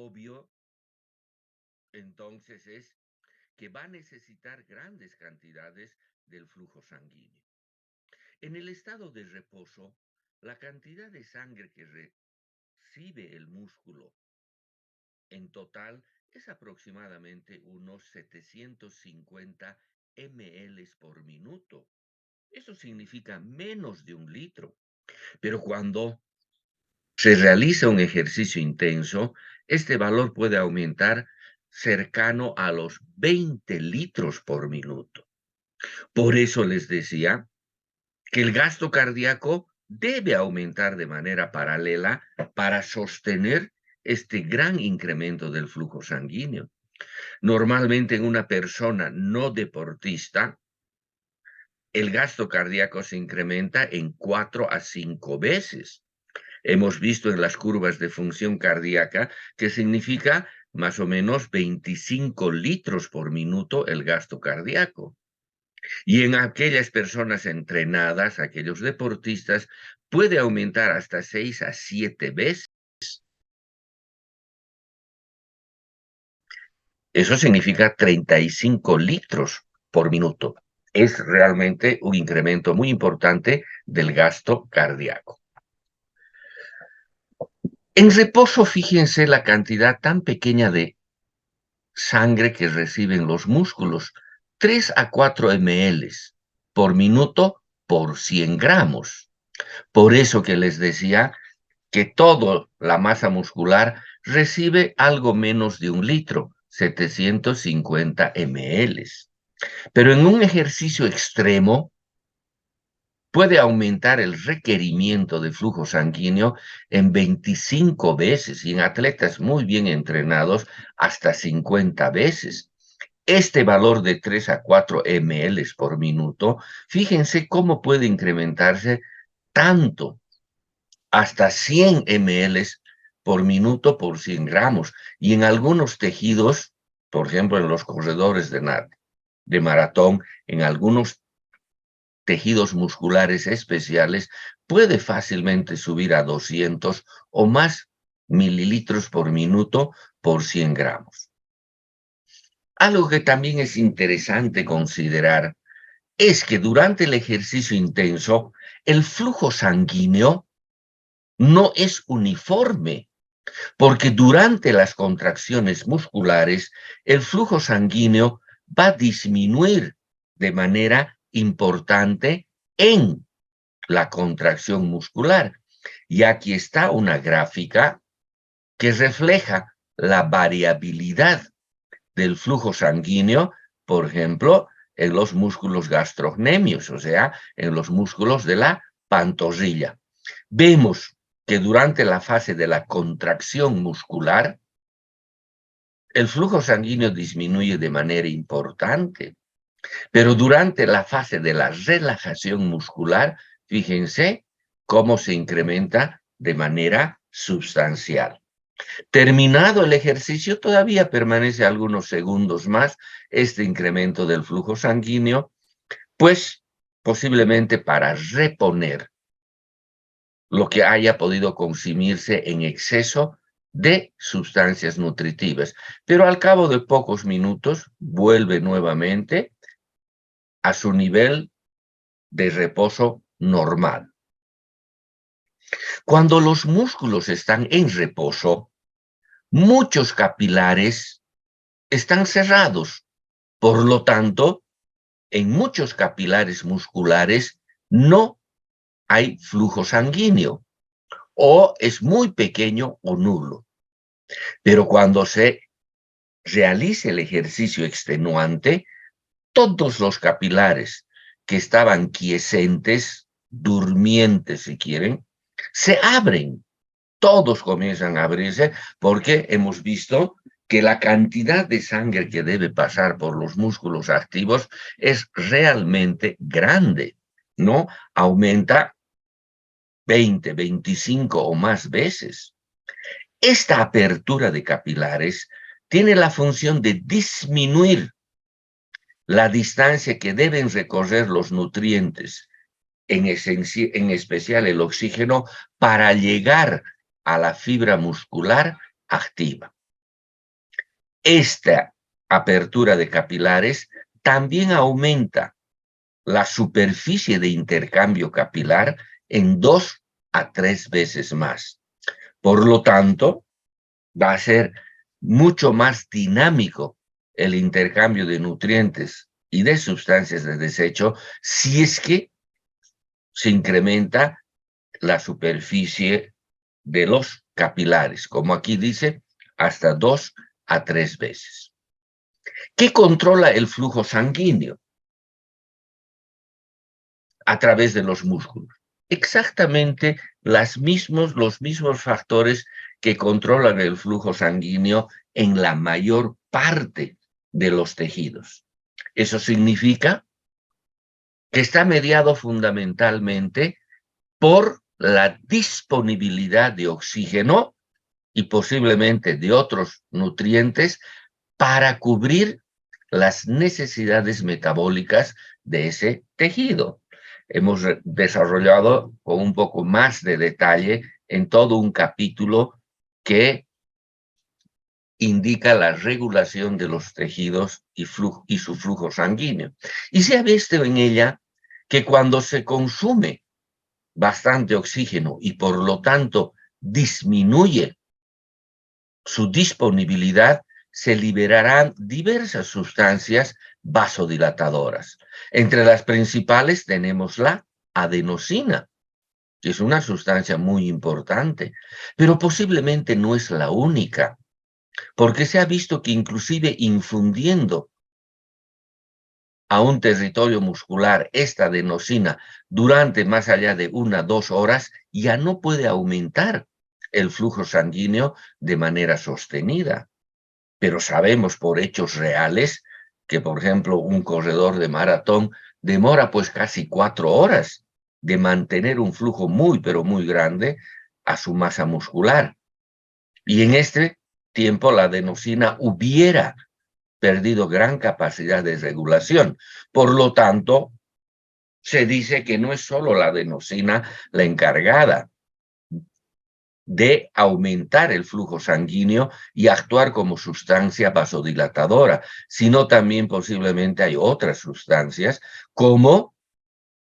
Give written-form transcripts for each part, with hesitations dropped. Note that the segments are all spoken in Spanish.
obvio entonces es que va a necesitar grandes cantidades del flujo sanguíneo. En el estado de reposo, la cantidad de sangre que recibe el músculo en total es aproximadamente unos 750 ml por minuto. Eso significa menos de 1 litro. Pero cuando se realiza un ejercicio intenso, este valor puede aumentar cercano a los 20 litros por minuto. Por eso les decía que el gasto cardíaco debe aumentar de manera paralela para sostener este gran incremento del flujo sanguíneo. Normalmente en una persona no deportista, el gasto cardíaco se incrementa en 4 a 5 veces. Hemos visto en las curvas de función cardíaca que significa más o menos 25 litros por minuto el gasto cardíaco. Y en aquellas personas entrenadas, aquellos deportistas, puede aumentar hasta 6 a 7 veces. Eso significa 35 litros por minuto. Es realmente un incremento muy importante del gasto cardíaco. En reposo, fíjense la cantidad tan pequeña de sangre que reciben los músculos, 3 a 4 ml por minuto por 100 gramos. Por eso que les decía que toda la masa muscular recibe algo menos de 1 litro, 750 ml. Pero en un ejercicio extremo puede aumentar el requerimiento de flujo sanguíneo en 25 veces y en atletas muy bien entrenados hasta 50 veces. Este valor de 3 a 4 ml por minuto, fíjense cómo puede incrementarse tanto, hasta 100 ml por minuto por 100 gramos. Y en algunos tejidos, por ejemplo, en los corredores de maratón, en algunos tejidos musculares especiales, puede fácilmente subir a 200 o más mililitros por minuto por 100 gramos. Algo que también es interesante considerar es que durante el ejercicio intenso, el flujo sanguíneo no es uniforme, porque durante las contracciones musculares, el flujo sanguíneo va a disminuir de manera importante en la contracción muscular. Y aquí está una gráfica que refleja la variabilidad del flujo sanguíneo, por ejemplo, en los músculos gastrocnemios, o sea, en los músculos de la pantorrilla. Vemos que durante la fase de la contracción muscular, el flujo sanguíneo disminuye de manera importante, pero durante la fase de la relajación muscular, fíjense cómo se incrementa de manera sustancial. Terminado el ejercicio, todavía permanece algunos segundos más este incremento del flujo sanguíneo, pues posiblemente para reponer lo que haya podido consumirse en exceso de sustancias nutritivas. Pero al cabo de pocos minutos vuelve nuevamente a su nivel de reposo normal. Cuando los músculos están en reposo, muchos capilares están cerrados. Por lo tanto, en muchos capilares musculares no hay flujo sanguíneo o es muy pequeño o nulo. Pero cuando se realice el ejercicio extenuante, todos los capilares que estaban quiescentes, durmientes si quieren, se abren. Todos comienzan a abrirse porque hemos visto que la cantidad de sangre que debe pasar por los músculos activos es realmente grande, ¿no? Aumenta 20, 25 o más veces. Esta apertura de capilares tiene la función de disminuir la distancia que deben recorrer los nutrientes, en especial el oxígeno, para llegar a la fibra muscular activa. Esta apertura de capilares también aumenta la superficie de intercambio capilar en 2 a 3 veces más. Por lo tanto, va a ser mucho más dinámico el intercambio de nutrientes y de sustancias de desecho si es que se incrementa la superficie de los capilares, como aquí dice, hasta 2 a 3 veces. ¿Qué controla el flujo sanguíneo? A través de los músculos. Exactamente los mismos factores que controlan el flujo sanguíneo en la mayor parte de los tejidos. Eso significa que está mediado fundamentalmente por la disponibilidad de oxígeno y posiblemente de otros nutrientes para cubrir las necesidades metabólicas de ese tejido. Hemos desarrollado con un poco más de detalle en todo un capítulo que indica la regulación de los tejidos y su flujo sanguíneo. Y se ha visto en ella que cuando se consume bastante oxígeno y por lo tanto disminuye su disponibilidad, se liberarán diversas sustancias vasodilatadoras. Entre las principales tenemos la adenosina, que es una sustancia muy importante, pero posiblemente no es la única, porque se ha visto que inclusive infundiendo a un territorio muscular esta adenosina durante más allá de 1 o 2 horas, ya no puede aumentar el flujo sanguíneo de manera sostenida. Pero sabemos por hechos reales que, por ejemplo, un corredor de maratón demora pues casi 4 horas de mantener un flujo muy, pero muy grande a su masa muscular. Y en este tiempo la adenosina hubiera perdido gran capacidad de regulación. Por lo tanto, se dice que no es solo la adenosina la encargada de aumentar el flujo sanguíneo y actuar como sustancia vasodilatadora, sino también posiblemente hay otras sustancias como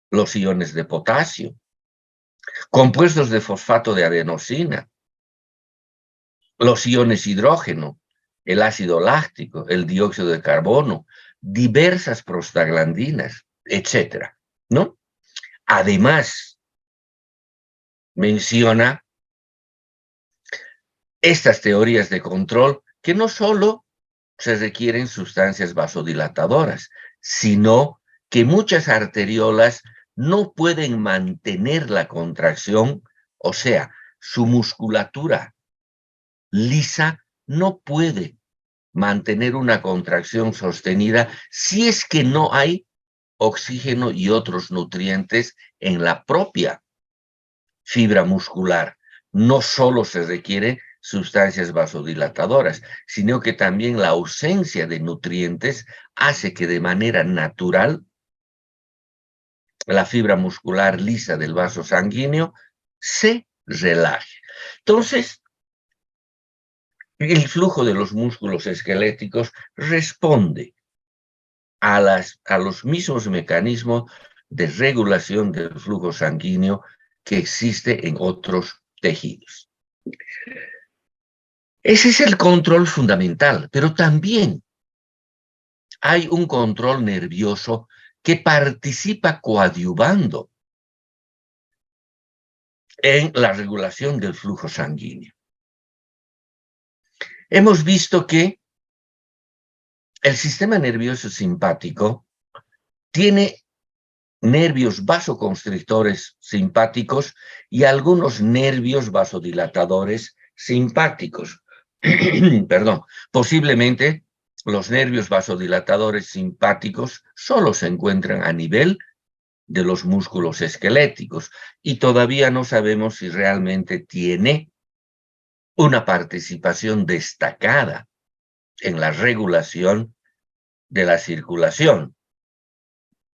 los iones de potasio, compuestos de fosfato de adenosina, los iones hidrógeno, el ácido láctico, el dióxido de carbono, diversas prostaglandinas, etcétera, ¿no? Además, menciona estas teorías de control que no solo se requieren sustancias vasodilatadoras, sino que muchas arteriolas no pueden mantener la contracción, o sea, su musculatura lisa no puede mantener una contracción sostenida si es que no hay oxígeno y otros nutrientes en la propia fibra muscular. No solo se requieren sustancias vasodilatadoras, sino que también la ausencia de nutrientes hace que de manera natural la fibra muscular lisa del vaso sanguíneo se relaje. Entonces, el flujo de los músculos esqueléticos responde a los mismos mecanismos de regulación del flujo sanguíneo que existe en otros tejidos. Ese es el control fundamental, pero también hay un control nervioso que participa coadyuvando en la regulación del flujo sanguíneo. Hemos visto que el sistema nervioso simpático tiene nervios vasoconstrictores simpáticos y algunos nervios vasodilatadores simpáticos. Perdón, posiblemente los nervios vasodilatadores simpáticos solo se encuentran a nivel de los músculos esqueléticos y todavía no sabemos si realmente tiene una participación destacada en la regulación de la circulación.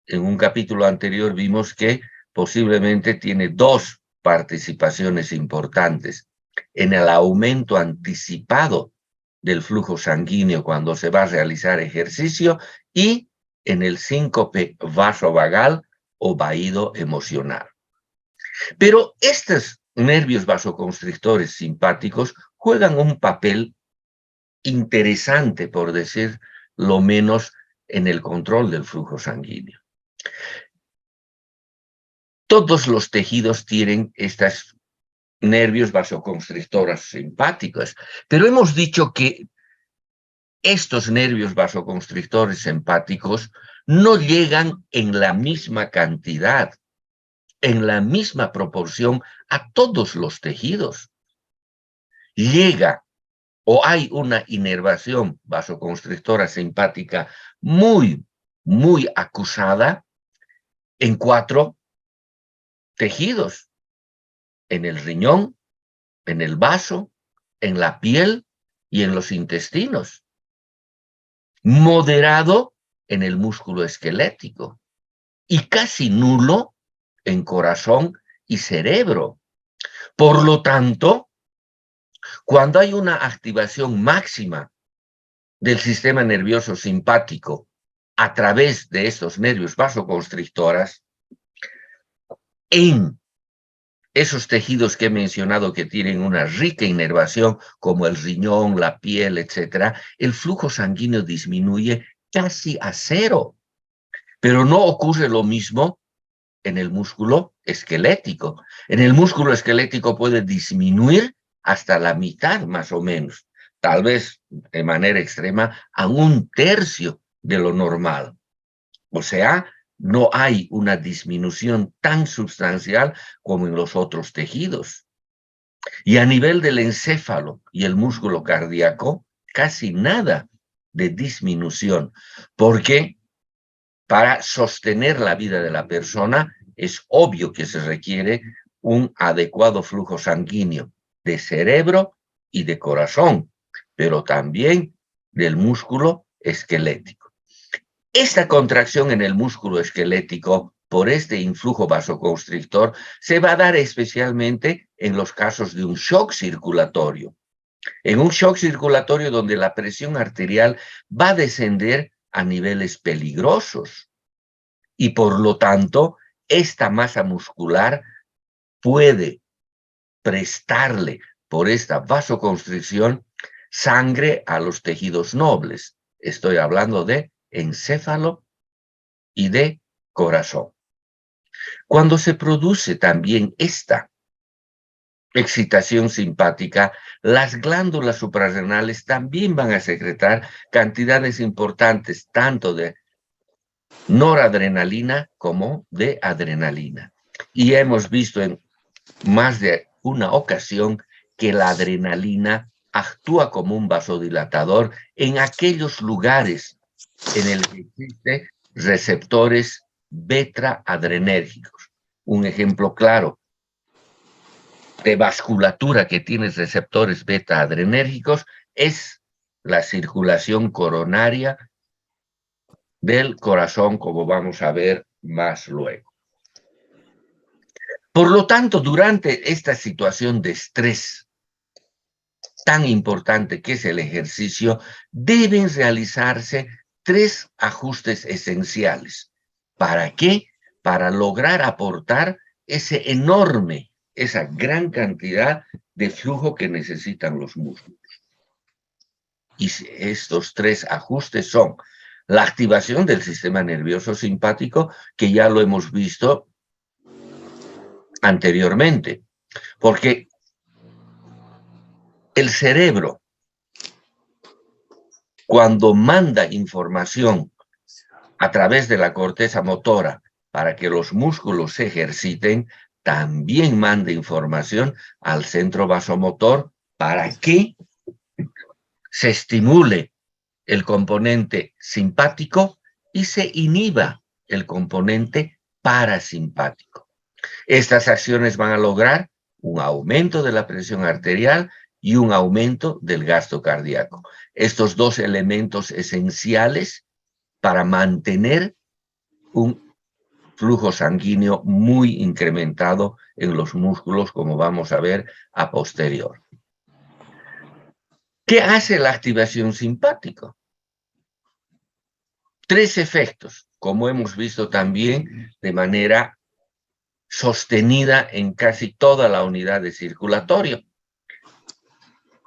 En un capítulo anterior vimos que posiblemente tiene 2 participaciones importantes en el aumento anticipado del flujo sanguíneo cuando se va a realizar ejercicio y en el síncope vasovagal o vaído emocional. Pero estos nervios vasoconstrictores simpáticos juegan un papel interesante, por decir lo menos, en el control del flujo sanguíneo. Todos los tejidos tienen estos nervios vasoconstrictores simpáticos, pero hemos dicho que estos nervios vasoconstrictores simpáticos no llegan en la misma cantidad, en la misma proporción a todos los tejidos. Llega o hay una inervación vasoconstrictora simpática muy acusada en 4 tejidos: en el riñón, en el vaso, en la piel y en los intestinos. Moderado en el músculo esquelético y casi nulo en corazón y cerebro. Por lo tanto, cuando hay una activación máxima del sistema nervioso simpático a través de estos nervios vasoconstrictores, en esos tejidos que he mencionado que tienen una rica inervación, como el riñón, la piel, etc., el flujo sanguíneo disminuye casi a 0. Pero no ocurre lo mismo en el músculo esquelético. En el músculo esquelético puede disminuir hasta la mitad, más o menos, tal vez de manera extrema, a 1/3 de lo normal. O sea, no hay una disminución tan sustancial como en los otros tejidos. Y a nivel del encéfalo y el músculo cardíaco, casi nada de disminución, porque para sostener la vida de la persona es obvio que se requiere un adecuado flujo sanguíneo de cerebro y de corazón, pero también del músculo esquelético. Esta contracción en el músculo esquelético por este influjo vasoconstrictor se va a dar especialmente en los casos de un shock circulatorio. En un shock circulatorio donde la presión arterial va a descender a niveles peligrosos y por lo tanto esta masa muscular puede prestarle por esta vasoconstricción sangre a los tejidos nobles. Estoy hablando de encéfalo y de corazón. Cuando se produce también esta excitación simpática, las glándulas suprarrenales también van a secretar cantidades importantes tanto de noradrenalina como de adrenalina. Y hemos visto en más de una ocasión que la adrenalina actúa como un vasodilatador en aquellos lugares en el que existen receptores beta-adrenérgicos. Un ejemplo claro de vasculatura que tiene receptores beta-adrenérgicos es la circulación coronaria del corazón, como vamos a ver más luego. Por lo tanto, durante esta situación de estrés tan importante que es el ejercicio, deben realizarse 3 ajustes esenciales. ¿Para qué? Para lograr aportar esa gran cantidad de flujo que necesitan los músculos. Y estos 3 ajustes son la activación del sistema nervioso simpático, que ya lo hemos visto anteriormente, porque el cerebro, cuando manda información a través de la corteza motora para que los músculos se ejerciten, también manda información al centro vasomotor para que se estimule el componente simpático y se inhiba el componente parasimpático. Estas acciones van a lograr un aumento de la presión arterial y un aumento del gasto cardíaco. Estos 2 elementos esenciales para mantener un flujo sanguíneo muy incrementado en los músculos, como vamos a ver a posterior. ¿Qué hace la activación simpática? Tres efectos, como hemos visto también de manera sostenida en casi toda la unidad de circulatorio.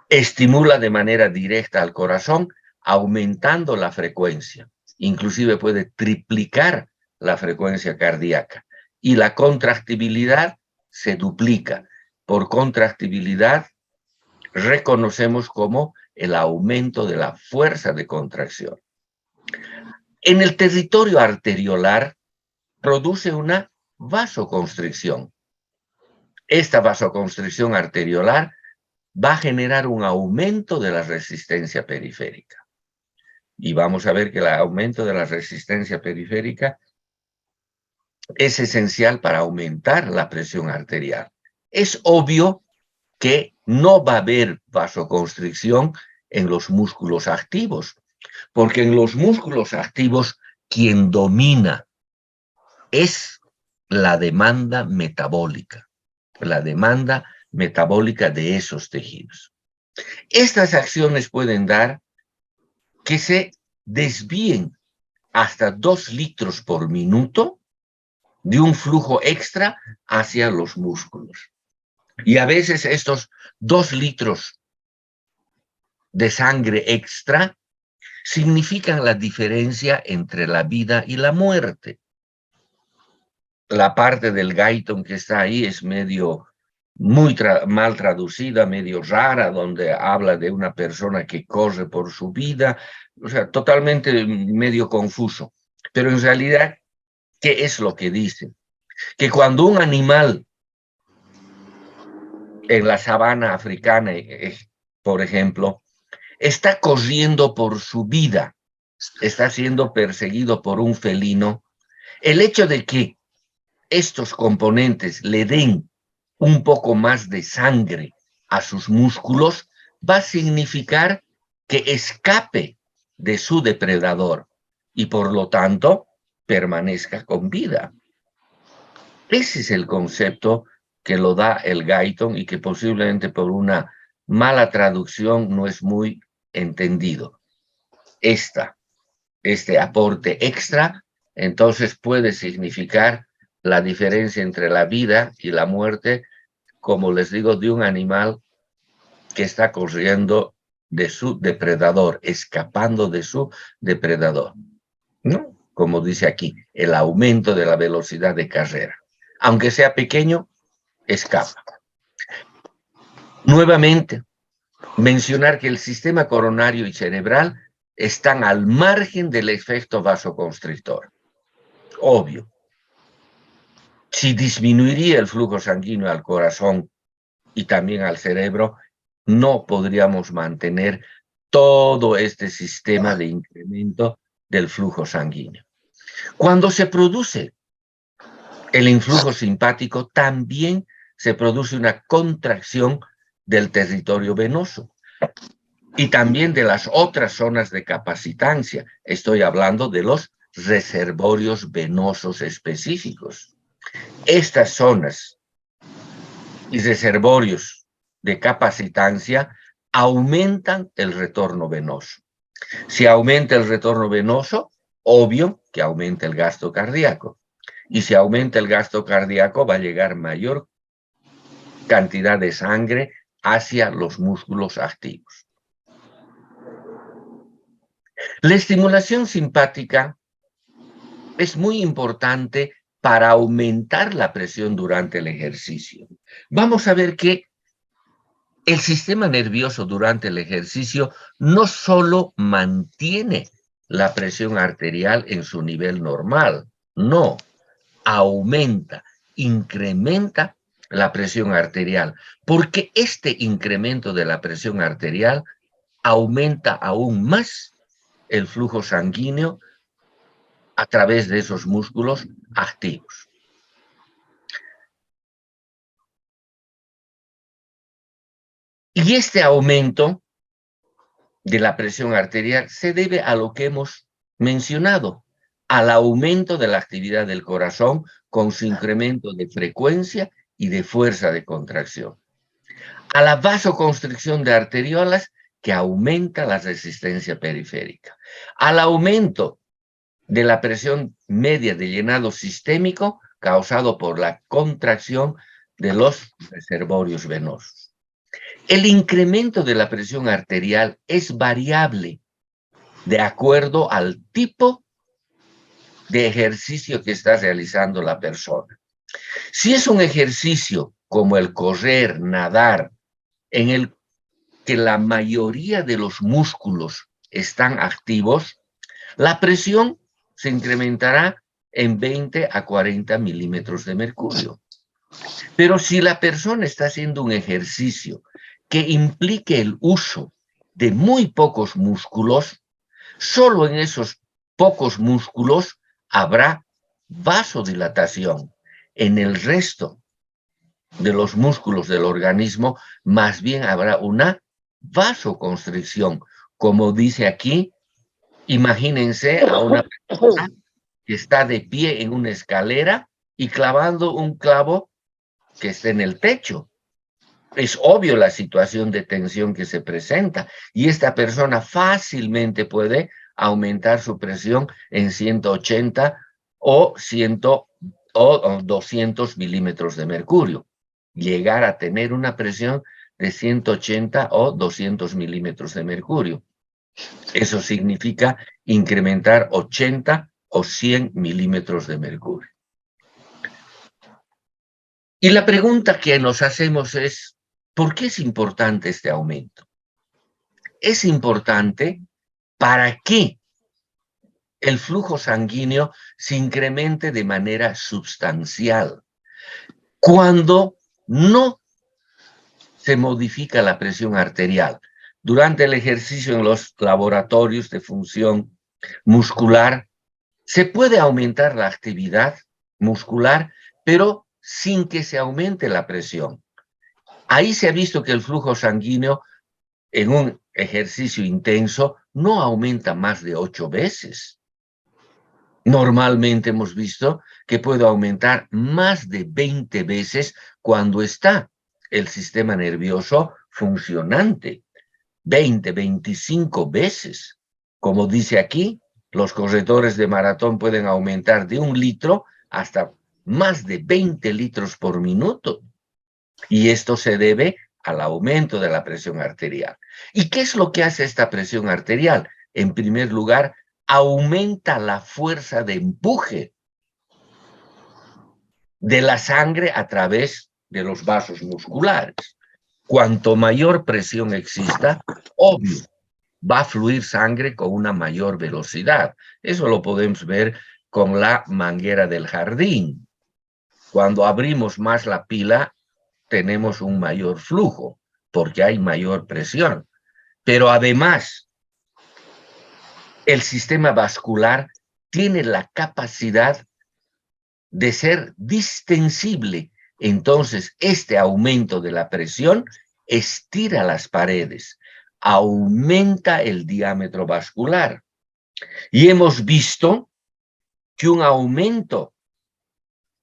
Estimula de manera directa al corazón, aumentando la frecuencia. Inclusive puede triplicar la frecuencia cardíaca. Y la contractibilidad se duplica. Por contractibilidad reconocemos como el aumento de la fuerza de contracción. En el territorio arteriolar produce una vasoconstricción. Esta vasoconstricción arteriolar va a generar un aumento de la resistencia periférica. Y vamos a ver que el aumento de la resistencia periférica es esencial para aumentar la presión arterial. Es obvio que no va a haber vasoconstricción en los músculos activos, porque en los músculos activos quien domina es la demanda metabólica de esos tejidos. Estas acciones pueden dar que se desvíen hasta 2 litros por minuto de un flujo extra hacia los músculos. Y a veces estos 2 litros de sangre extra significan la diferencia entre la vida y la muerte. La parte del Guyton que está ahí es medio muy mal traducida, medio rara, donde habla de una persona que corre por su vida, o sea, totalmente medio confuso. Pero en realidad, ¿qué es lo que dice? Que cuando un animal en la sabana africana, por ejemplo, está corriendo por su vida, está siendo perseguido por un felino, el hecho de que estos componentes le den un poco más de sangre a sus músculos va a significar que escape de su depredador y por lo tanto permanezca con vida. Ese es el concepto que lo da el Guyton y que posiblemente por una mala traducción no es muy entendido. Este aporte extra entonces puede significar la diferencia entre la vida y la muerte, como les digo, de un animal que está corriendo de su depredador, escapando de su depredador, ¿no? Como dice aquí, el aumento de la velocidad de carrera. Aunque sea pequeño, escapa. Nuevamente, mencionar que el sistema coronario y cerebral están al margen del efecto vasoconstrictor. Obvio. Si disminuiría el flujo sanguíneo al corazón y también al cerebro, no podríamos mantener todo este sistema de incremento del flujo sanguíneo. Cuando se produce el influjo simpático, también se produce una contracción del territorio venoso y también de las otras zonas de capacitancia. Estoy hablando de los reservorios venosos específicos. Estas zonas y reservorios de capacitancia aumentan el retorno venoso. Si aumenta el retorno venoso, obvio que aumenta el gasto cardíaco. Y si aumenta el gasto cardíaco, va a llegar mayor cantidad de sangre hacia los músculos activos. La estimulación simpática es muy importante para aumentar la presión durante el ejercicio. Vamos a ver que el sistema nervioso durante el ejercicio no solo mantiene la presión arterial en su nivel normal, no, aumenta, incrementa la presión arterial, porque este incremento de la presión arterial aumenta aún más el flujo sanguíneo a través de esos músculos activos. Y este aumento de la presión arterial se debe a lo que hemos mencionado, al aumento de la actividad del corazón con su incremento de frecuencia y de fuerza de contracción, a la vasoconstricción de arteriolas que aumenta la resistencia periférica. Al aumento de la presión media de llenado sistémico causado por la contracción de los reservorios venosos. El incremento de la presión arterial es variable de acuerdo al tipo de ejercicio que está realizando la persona. Si es un ejercicio como el correr, nadar, en el que la mayoría de los músculos están activos, la presión se incrementará en 20 a 40 milímetros de mercurio. Pero si la persona está haciendo un ejercicio que implique el uso de muy pocos músculos, solo en esos pocos músculos habrá vasodilatación. En el resto de los músculos del organismo, más bien habrá una vasoconstricción. Como dice aquí, imagínense a una persona que está de pie en una escalera y clavando un clavo que esté en el techo. Es obvio la situación de tensión que se presenta y esta persona fácilmente puede aumentar su presión en 180 o 200 milímetros de mercurio. Llegar a tener una presión de 180 o 200 milímetros de mercurio. Eso significa incrementar 80 o 100 milímetros de mercurio. Y la pregunta que nos hacemos es, ¿por qué es importante este aumento? Es importante para que el flujo sanguíneo se incremente de manera sustancial. Cuando no se modifica la presión arterial durante el ejercicio en los laboratorios de función muscular, se puede aumentar la actividad muscular, pero sin que se aumente la presión. Ahí se ha visto que el flujo sanguíneo en un ejercicio intenso no aumenta más de 8 veces. Normalmente hemos visto que puede aumentar más de 20 veces cuando está el sistema nervioso funcionante. 20, 25 veces. Como dice aquí, los corredores de maratón pueden aumentar de 1 litro hasta más de 20 litros por minuto. Y esto se debe al aumento de la presión arterial. ¿Y qué es lo que hace esta presión arterial? En primer lugar, aumenta la fuerza de empuje de la sangre a través de los vasos musculares. Cuanto mayor presión exista, obvio, va a fluir sangre con una mayor velocidad. Eso lo podemos ver con la manguera del jardín. Cuando abrimos más la pila, tenemos un mayor flujo, porque hay mayor presión. Pero además, el sistema vascular tiene la capacidad de ser distensible. Entonces, este aumento de la presión estira las paredes, aumenta el diámetro vascular. Y hemos visto que un aumento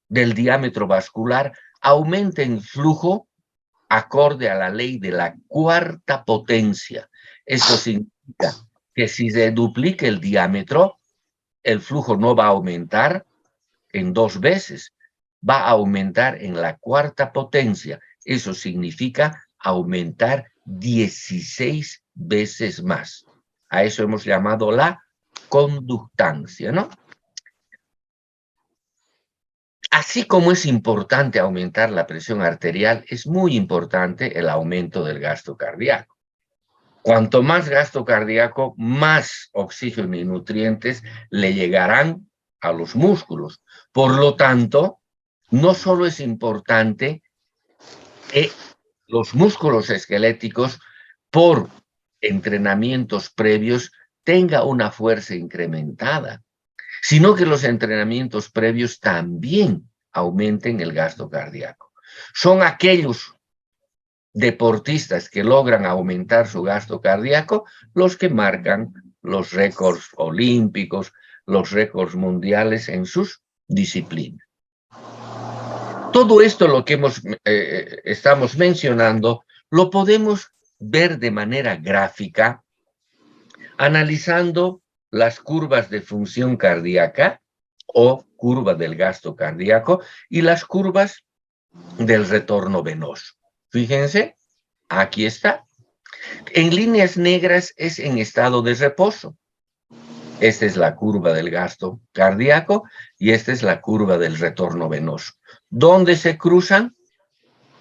del diámetro vascular aumenta el flujo acorde a la ley de la cuarta potencia. Esto significa que si se duplica el diámetro, el flujo no va a aumentar en 2 veces, va a aumentar en la cuarta potencia. Eso significa aumentar 16 veces más. A eso hemos llamado la conductancia, ¿no? Así como es importante aumentar la presión arterial, es muy importante el aumento del gasto cardíaco. Cuanto más gasto cardíaco, más oxígeno y nutrientes le llegarán a los músculos. Por lo tanto, no solo es importante que los músculos esqueléticos, por entrenamientos previos, tengan una fuerza incrementada, sino que los entrenamientos previos también aumenten el gasto cardíaco. Son aquellos deportistas que logran aumentar su gasto cardíaco los que marcan los récords olímpicos, los récords mundiales en sus disciplinas. Todo esto, lo que estamos mencionando, lo podemos ver de manera gráfica, analizando las curvas de función cardíaca o curva del gasto cardíaco y las curvas del retorno venoso. Fíjense, aquí está. En líneas negras es en estado de reposo. Esta es la curva del gasto cardíaco y esta es la curva del retorno venoso. ¿Dónde se cruzan?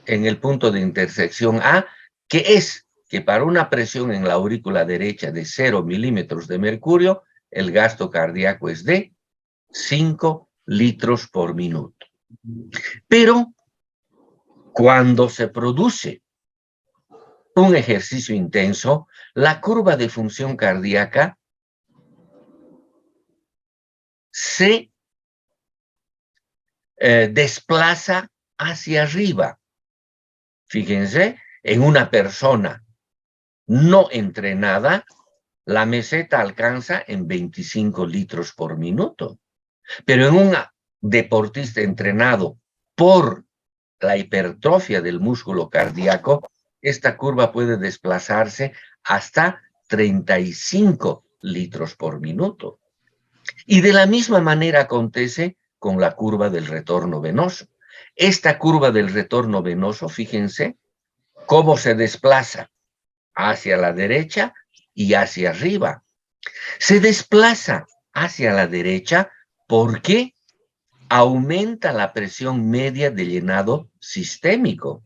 En el punto de intersección A, que es que para una presión en la aurícula derecha de 0 milímetros de mercurio, el gasto cardíaco es de 5 litros por minuto. Pero cuando se produce un ejercicio intenso, la curva de función cardíaca se desplaza hacia arriba. Fíjense, en una persona no entrenada, la meseta alcanza en 25 litros por minuto. Pero en un deportista entrenado por la hipertrofia del músculo cardíaco, esta curva puede desplazarse hasta 35 litros por minuto. Y de la misma manera acontece con la curva del retorno venoso. Esta curva del retorno venoso, fíjense cómo se desplaza hacia la derecha y hacia arriba. Se desplaza hacia la derecha porque aumenta la presión media de llenado sistémico,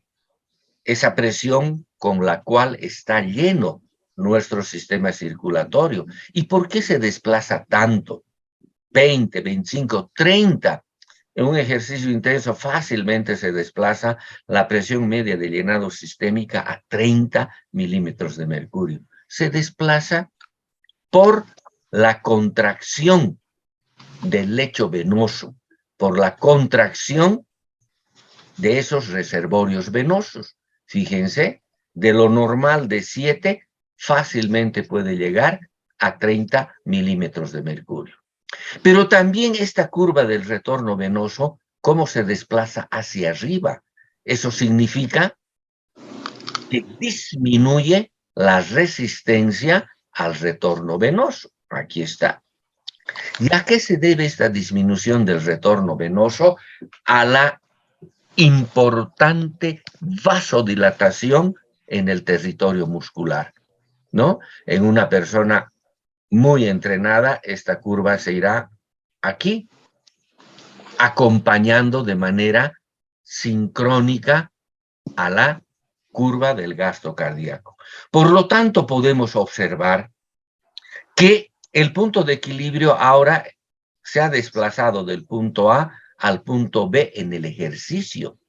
esa presión con la cual está lleno nuestro sistema circulatorio. ¿Y por qué se desplaza tanto? 20, 25, 30. En un ejercicio intenso fácilmente se desplaza la presión media de llenado sistémica a 30 milímetros de mercurio. Se desplaza por la contracción del lecho venoso, por la contracción de esos reservorios venosos. Fíjense, de lo normal de 7, fácilmente puede llegar a 30 milímetros de mercurio. Pero también esta curva del retorno venoso, cómo se desplaza hacia arriba. Eso significa que disminuye la resistencia al retorno venoso. Aquí está. ¿Y a qué se debe esta disminución del retorno venoso? A la importante vasodilatación en el territorio muscular, ¿no? En una persona muy entrenada, esta curva se irá aquí, acompañando de manera sincrónica a la curva del gasto cardíaco. Por lo tanto, podemos observar que el punto de equilibrio ahora se ha desplazado del punto A al punto B en el ejercicio.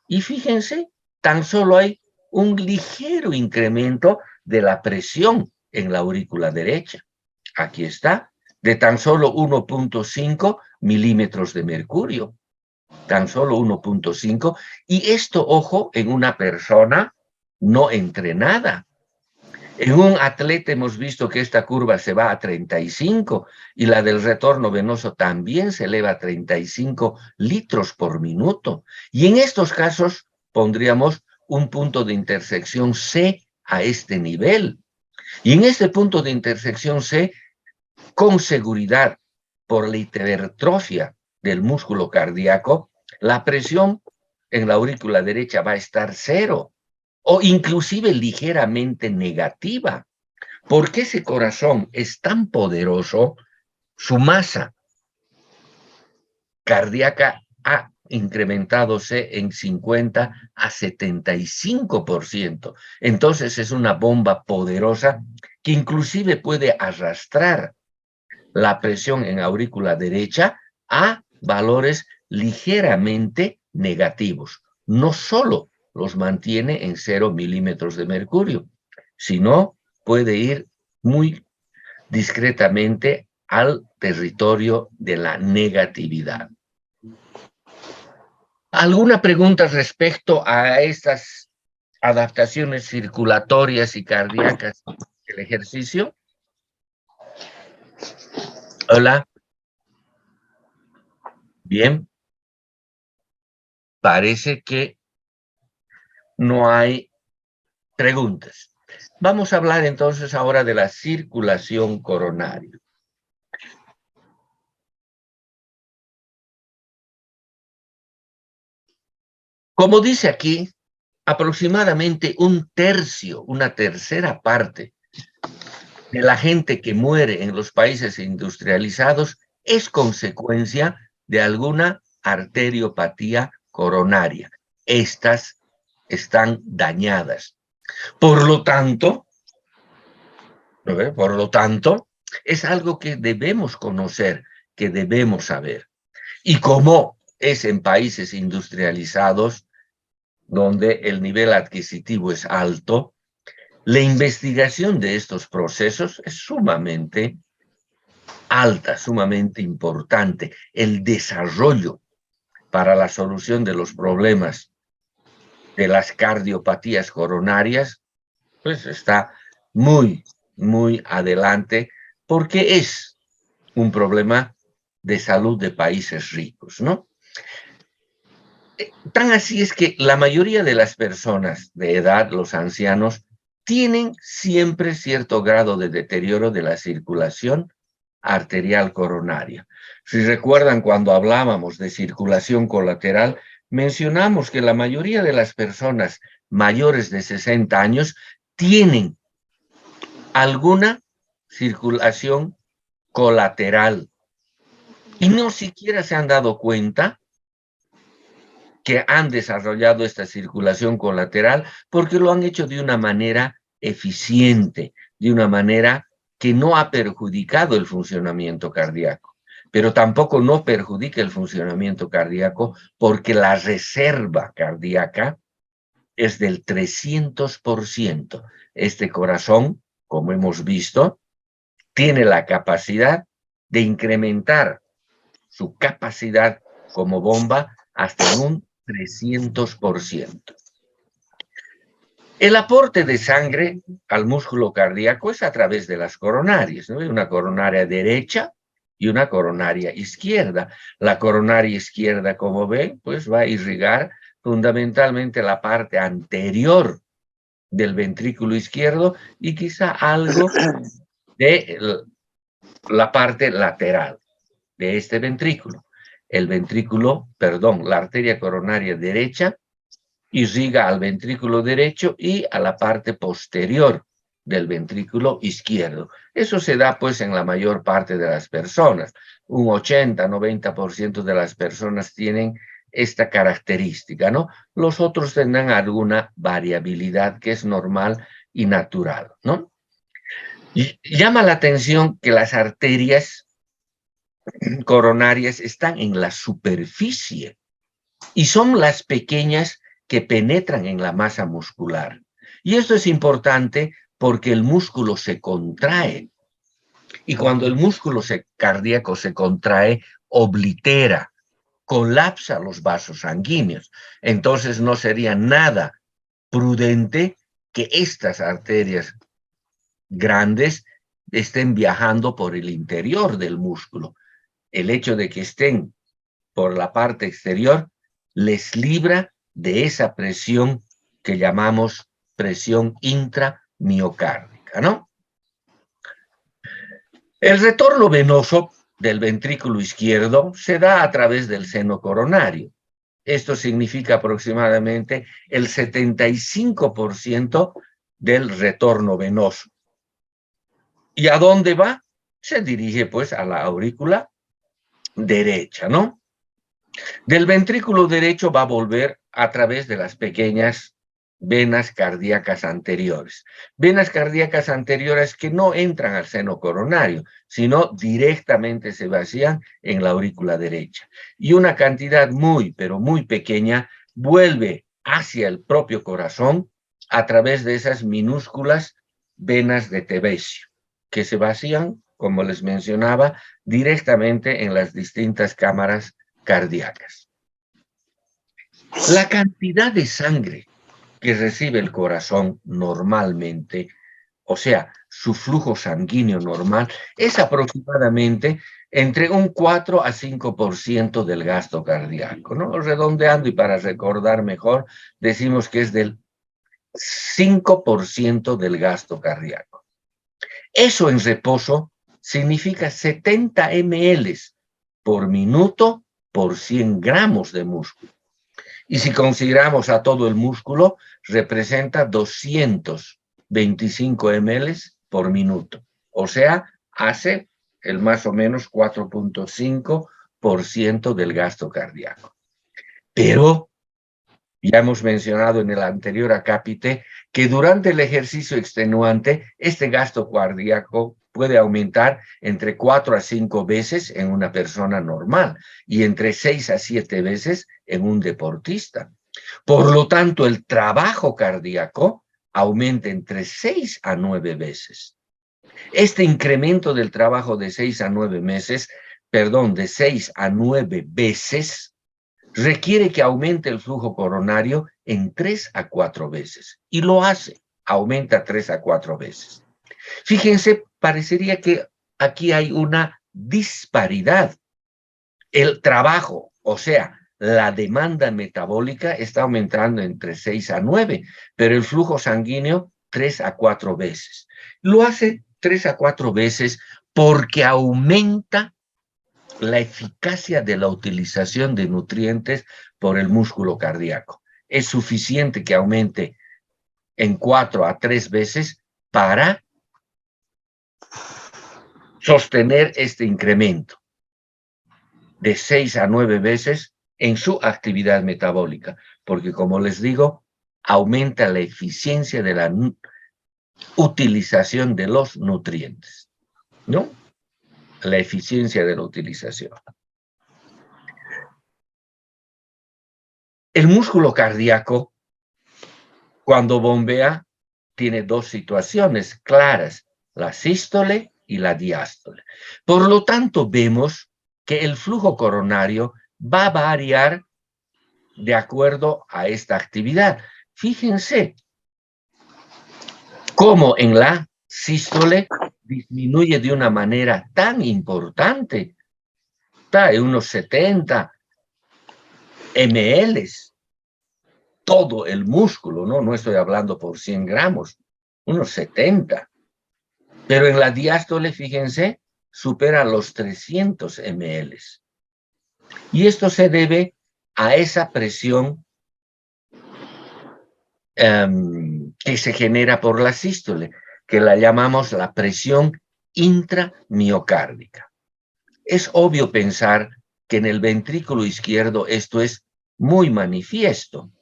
Y fíjense, tan solo hay un ligero incremento de la presión en la aurícula derecha. Aquí está, de tan solo 1.5 milímetros de mercurio. Tan solo 1.5. Y esto, ojo, en una persona no entrenada. En un atleta hemos visto que esta curva se va a 35 y la del retorno venoso también se eleva a 35 litros por minuto. Y en estos casos pondríamos un punto de intersección C a este nivel. Y en este punto de intersección C, con seguridad, por la hipertrofia del músculo cardíaco, la presión en la aurícula derecha va a estar 0 o inclusive ligeramente negativa. Porque ese corazón es tan poderoso, su masa cardíaca ha incrementadose en 50 a 75%. Entonces es una bomba poderosa que inclusive puede arrastrar la presión en aurícula derecha a valores ligeramente negativos. No solo los mantiene en 0 milímetros de mercurio, sino puede ir muy discretamente al territorio de la negatividad. ¿Alguna pregunta respecto a estas adaptaciones circulatorias y cardíacas del ejercicio? Hola, bien, parece que no hay preguntas. Vamos a hablar entonces ahora de la circulación coronaria. Como dice aquí, aproximadamente un tercio, una tercera parte de la gente que muere en los países industrializados es consecuencia de alguna arteriopatía coronaria. Estas están dañadas. Por lo tanto, ¿no ve? Por lo tanto, es algo que debemos conocer, que debemos saber. Y como es en países industrializados, donde el nivel adquisitivo es alto, la investigación de estos procesos es sumamente alta, sumamente importante. El desarrollo para la solución de los problemas de las cardiopatías coronarias, pues está muy, muy adelante, porque es un problema de salud de países ricos, ¿no? Tan así es que la mayoría de las personas de edad, los ancianos, tienen siempre cierto grado de deterioro de la circulación arterial coronaria. Si recuerdan, cuando hablábamos de circulación colateral, mencionamos que la mayoría de las personas mayores de 60 años tienen alguna circulación colateral y no siquiera se han dado cuenta que han desarrollado esta circulación colateral porque lo han hecho de una manera eficiente, de una manera que no ha perjudicado el funcionamiento cardíaco, pero tampoco no perjudica el funcionamiento cardíaco porque la reserva cardíaca es del 300%. Este corazón, como hemos visto, tiene la capacidad de incrementar su capacidad como bomba hasta en un 300%. El aporte de sangre al músculo cardíaco es a través de las coronarias, ¿no? Hay una coronaria derecha y una coronaria izquierda. La coronaria izquierda, como ven, pues va a irrigar fundamentalmente la parte anterior del ventrículo izquierdo y quizá algo de la parte lateral de este ventrículo. El ventrículo, perdón, la arteria coronaria derecha irriga al ventrículo derecho y a la parte posterior del ventrículo izquierdo. Eso se da pues en la mayor parte de las personas. Un 80-90% de las personas tienen esta característica, ¿no? Los otros tendrán alguna variabilidad que es normal y natural, ¿no? Y llama la atención que las arterias coronarias están en la superficie y son las pequeñas que penetran en la masa muscular. Y esto es importante porque el músculo se contrae. Y cuando el músculo cardíaco se contrae, oblitera, colapsa los vasos sanguíneos. Entonces no sería nada prudente que estas arterias grandes estén viajando por el interior del músculo. El hecho de que estén por la parte exterior les libra de esa presión que llamamos presión intramiocárdica, ¿no? El retorno venoso del ventrículo izquierdo se da a través del seno coronario. Esto significa aproximadamente el 75% del retorno venoso. ¿Y a dónde va? Se dirige pues a la aurícula derecha, ¿no? Del ventrículo derecho va a volver a través de las pequeñas venas cardíacas anteriores. Venas cardíacas anteriores que no entran al seno coronario, sino directamente se vacían en la aurícula derecha. Y una cantidad muy, pero muy pequeña vuelve hacia el propio corazón a través de esas minúsculas venas de Tevesio, que se vacían, como les mencionaba, directamente en las distintas cámaras cardíacas. La cantidad de sangre que recibe el corazón normalmente, o sea, su flujo sanguíneo normal, es aproximadamente entre un 4 a 5% del gasto cardíaco, ¿no? Redondeando y para recordar mejor, decimos que es del 5% del gasto cardíaco. Eso en reposo significa 70 ml por minuto por 100 gramos de músculo. Y si consideramos a todo el músculo, representa 225 ml por minuto. O sea, hace el más o menos 4.5% del gasto cardíaco. Pero ya hemos mencionado en el anterior acápite que durante el ejercicio extenuante, este gasto cardíaco puede aumentar entre 4 a 5 veces en una persona normal y entre 6 a 7 veces en un deportista. Por lo tanto, el trabajo cardíaco aumenta entre 6 a 9 veces. Este incremento del trabajo de 6 a 9 meses, de 6 a 9 veces, requiere que aumente el flujo coronario en 3 a 4 veces. Y lo hace, aumenta 3 a 4 veces. Fíjense, parecería que aquí hay una disparidad. El trabajo, o sea, la demanda metabólica está aumentando entre 6 a 9, pero el flujo sanguíneo 3 a 4 veces. Lo hace 3 a 4 veces porque aumenta la eficacia de la utilización de nutrientes por el músculo cardíaco. Es suficiente que aumente en 4 a 3 veces para sostener este incremento de 6 a 9 veces en su actividad metabólica, porque como les digo, aumenta la eficiencia de la utilización de los nutrientes, ¿no? La eficiencia de la utilización. El músculo cardíaco, cuando bombea, tiene dos situaciones claras, la sístole y la diástole. Por lo tanto, vemos que el flujo coronario va a variar de acuerdo a esta actividad. Fíjense cómo en la sístole disminuye de una manera tan importante, está en unos 70 ml, todo el músculo, no estoy hablando por 100 gramos, unos 70. Pero en la diástole, fíjense, supera los 300 ml. Y esto se debe a esa presión que se genera por la sístole, que la llamamos la presión intramiocárdica. Es obvio pensar que en el ventrículo izquierdo esto es muy manifiesto,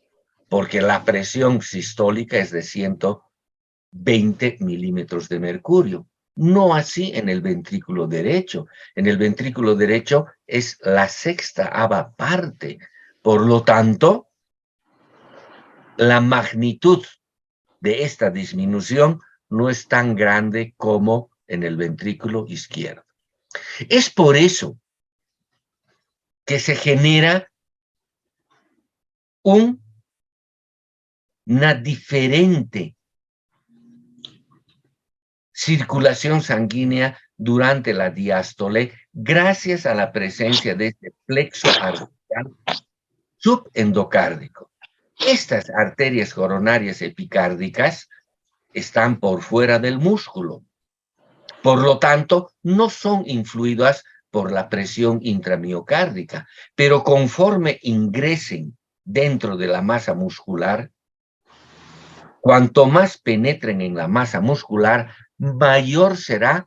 porque la presión sistólica es de 120 milímetros de mercurio. No así en el ventrículo derecho. En el ventrículo derecho es la 1/6 parte. Por lo tanto, la magnitud de esta disminución no es tan grande como en el ventrículo izquierdo. Es por eso que se genera una diferente circulación sanguínea durante la diástole gracias a la presencia de este plexo arterial subendocárdico. Estas arterias coronarias epicárdicas están por fuera del músculo. Por lo tanto, no son influidas por la presión intramiocárdica, pero conforme ingresen dentro de la masa muscular, cuanto más penetren en la masa muscular, mayor será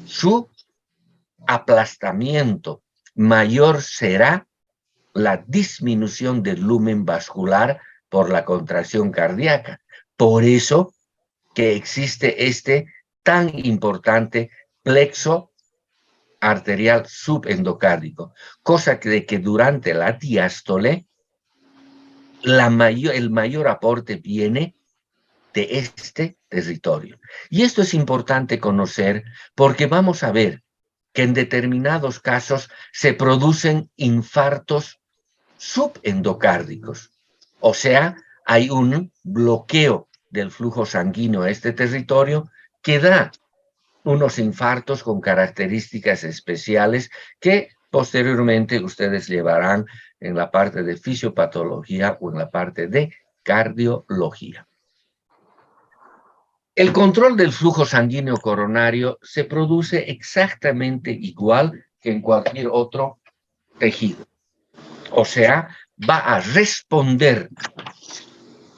su aplastamiento, mayor será la disminución del lumen vascular por la contracción cardíaca. Por eso que existe este tan importante plexo arterial subendocárdico, cosa que durante la diástole el mayor aporte viene de este territorio. Y esto es importante conocer porque vamos a ver que en determinados casos se producen infartos subendocárdicos. O sea, hay un bloqueo del flujo sanguíneo a este territorio que da unos infartos con características especiales que posteriormente ustedes llevarán en la parte de fisiopatología o en la parte de cardiología. El control del flujo sanguíneo coronario se produce exactamente igual que en cualquier otro tejido. O sea, va a responder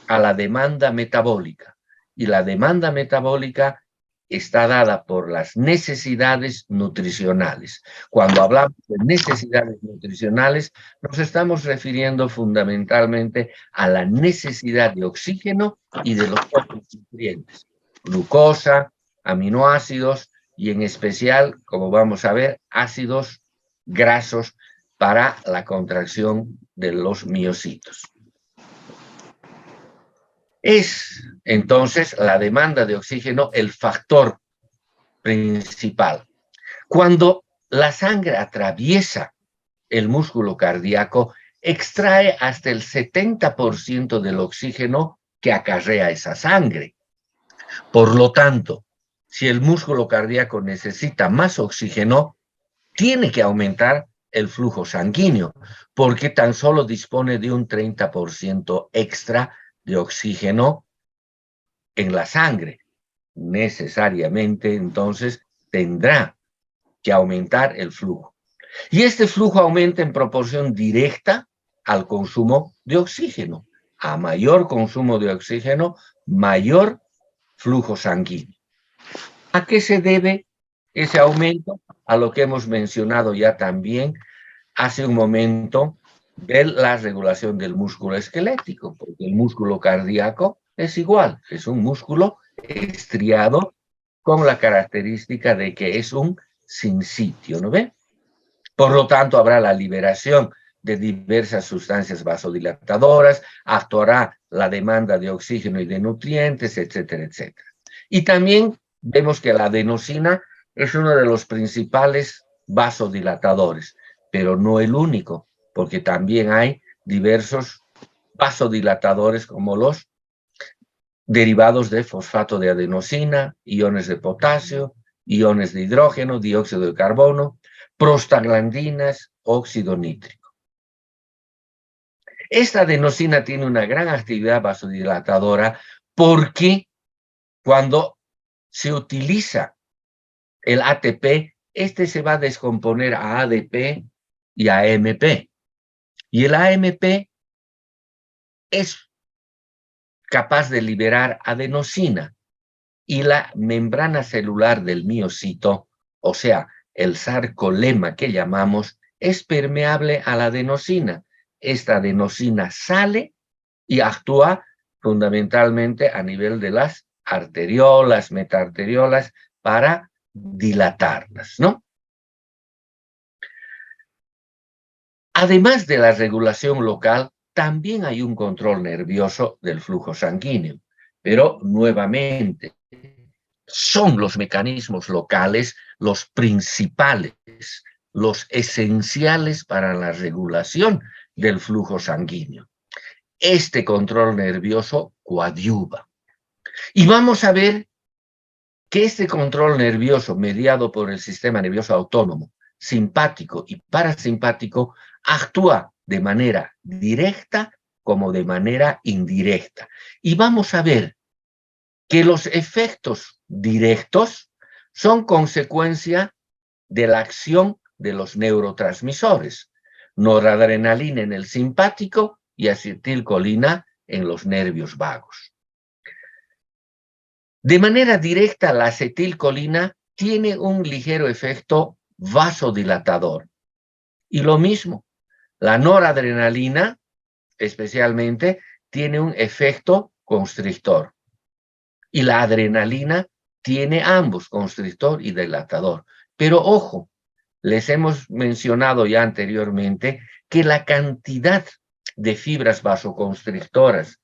a la demanda metabólica. Y la demanda metabólica está dada por las necesidades nutricionales. Cuando hablamos de necesidades nutricionales, nos estamos refiriendo fundamentalmente a la necesidad de oxígeno y de los otros nutrientes, glucosa, aminoácidos y en especial, como vamos a ver, ácidos grasos para la contracción de los miocitos. Es entonces la demanda de oxígeno el factor principal. Cuando la sangre atraviesa el músculo cardíaco, extrae hasta el 70% del oxígeno que acarrea esa sangre. Por lo tanto, si el músculo cardíaco necesita más oxígeno, tiene que aumentar el flujo sanguíneo, porque tan solo dispone de un 30% extra de oxígeno en la sangre. Necesariamente, entonces, tendrá que aumentar el flujo. Y este flujo aumenta en proporción directa al consumo de oxígeno. A mayor consumo de oxígeno, mayor flujo sanguíneo. ¿A qué se debe ese aumento? A lo que hemos mencionado ya también hace un momento de la regulación del músculo esquelético, porque el músculo cardíaco es igual, es un músculo estriado con la característica de que es un sinsitio, ¿no ve? Por lo tanto, habrá la liberación de diversas sustancias vasodilatadoras, actuará la demanda de oxígeno y de nutrientes, etcétera, etcétera. Y también vemos que la adenosina es uno de los principales vasodilatadores, pero no el único, porque también hay diversos vasodilatadores como los derivados de fosfato de adenosina, iones de potasio, iones de hidrógeno, dióxido de carbono, prostaglandinas, óxido nítrico. Esta adenosina tiene una gran actividad vasodilatadora porque cuando se utiliza el ATP, este se va a descomponer a ADP y a AMP. Y el AMP es capaz de liberar adenosina y la membrana celular del miocito, o sea, el sarcolema que llamamos, es permeable a la adenosina. Esta adenosina sale y actúa fundamentalmente a nivel de las arteriolas, metaarteriolas, para dilatarlas, ¿no? Además de la regulación local, también hay un control nervioso del flujo sanguíneo, pero nuevamente son los mecanismos locales los principales, los esenciales para la regulación del flujo sanguíneo. Este control nervioso coadyuva. Y vamos a ver que este control nervioso mediado por el sistema nervioso autónomo, simpático y parasimpático, actúa de manera directa como de manera indirecta. Y vamos a ver que los efectos directos son consecuencia de la acción de los neurotransmisores, noradrenalina en el simpático y acetilcolina en los nervios vagos. De manera directa, la acetilcolina tiene un ligero efecto vasodilatador. Y lo mismo, la noradrenalina, especialmente, tiene un efecto constrictor. Y la adrenalina tiene ambos, constrictor y dilatador. Pero ojo, les hemos mencionado ya anteriormente que la cantidad de fibras vasoconstrictoras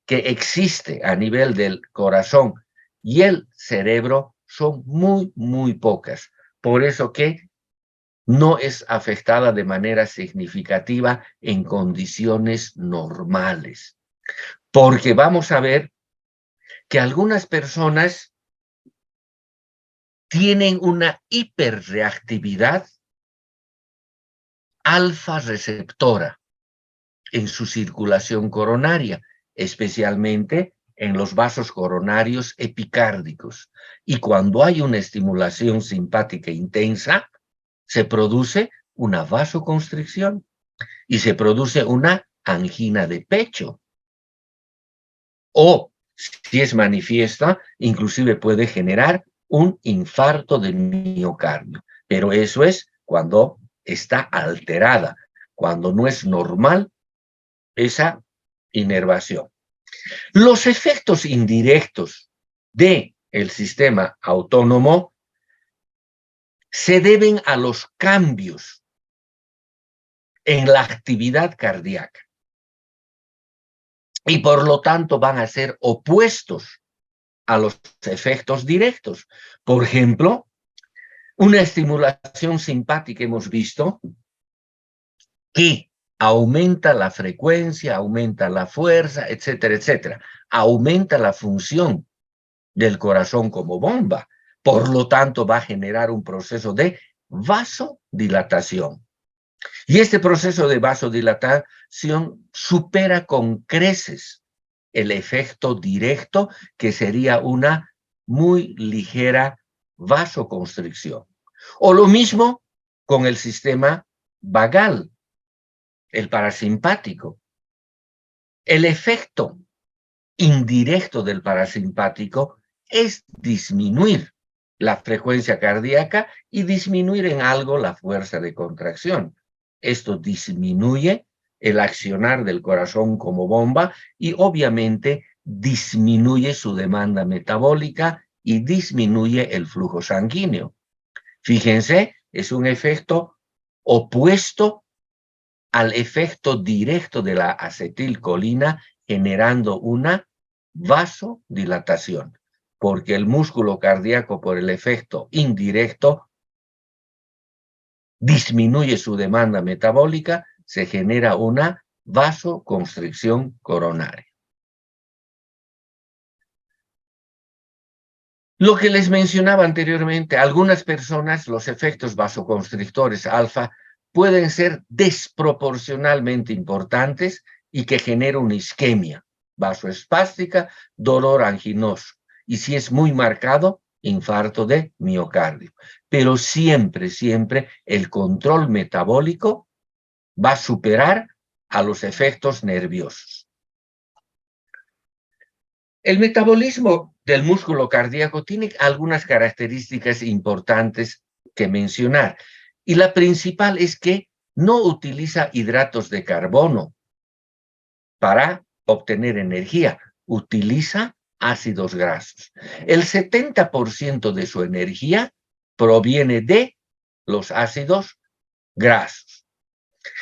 que existe a nivel del corazón y el cerebro son muy, muy pocas. Por eso que no es afectada de manera significativa en condiciones normales. Porque vamos a ver que algunas personas tienen una hiperreactividad alfa receptora en su circulación coronaria, especialmente en los vasos coronarios epicárdicos. Y cuando hay una estimulación simpática intensa, se produce una vasoconstricción y se produce una angina de pecho. O, si es manifiesta, inclusive puede generar un infarto de miocardio. Pero eso es cuando está alterada, cuando no es normal esa inervación. Los efectos indirectos del sistema autónomo se deben a los cambios en la actividad cardíaca y por lo tanto van a ser opuestos a los efectos directos. Por ejemplo, una estimulación simpática hemos visto que aumenta la frecuencia, aumenta la fuerza, etcétera, etcétera. Aumenta la función del corazón como bomba. Por lo tanto, va a generar un proceso de vasodilatación. Y este proceso de vasodilatación supera con creces el efecto directo, que sería una muy ligera vasoconstricción. O lo mismo con el sistema vagal, el parasimpático. El efecto indirecto del parasimpático es disminuir la frecuencia cardíaca y disminuir en algo la fuerza de contracción. Esto disminuye el accionar del corazón como bomba y obviamente disminuye su demanda metabólica y disminuye el flujo sanguíneo. Fíjense, es un efecto opuesto al efecto directo de la acetilcolina, generando una vasodilatación, porque el músculo cardíaco, por el efecto indirecto, disminuye su demanda metabólica, se genera una vasoconstricción coronaria. Lo que les mencionaba anteriormente, algunas personas, los efectos vasoconstrictores alfa pueden ser desproporcionalmente importantes y que genera una isquemia vasoespástica, dolor anginoso, y si es muy marcado, infarto de miocardio. Pero siempre, siempre el control metabólico va a superar a los efectos nerviosos. El metabolismo del músculo cardíaco tiene algunas características importantes que mencionar, y la principal es que no utiliza hidratos de carbono para obtener energía, utiliza ácidos grasos. El 70% de su energía proviene de los ácidos grasos.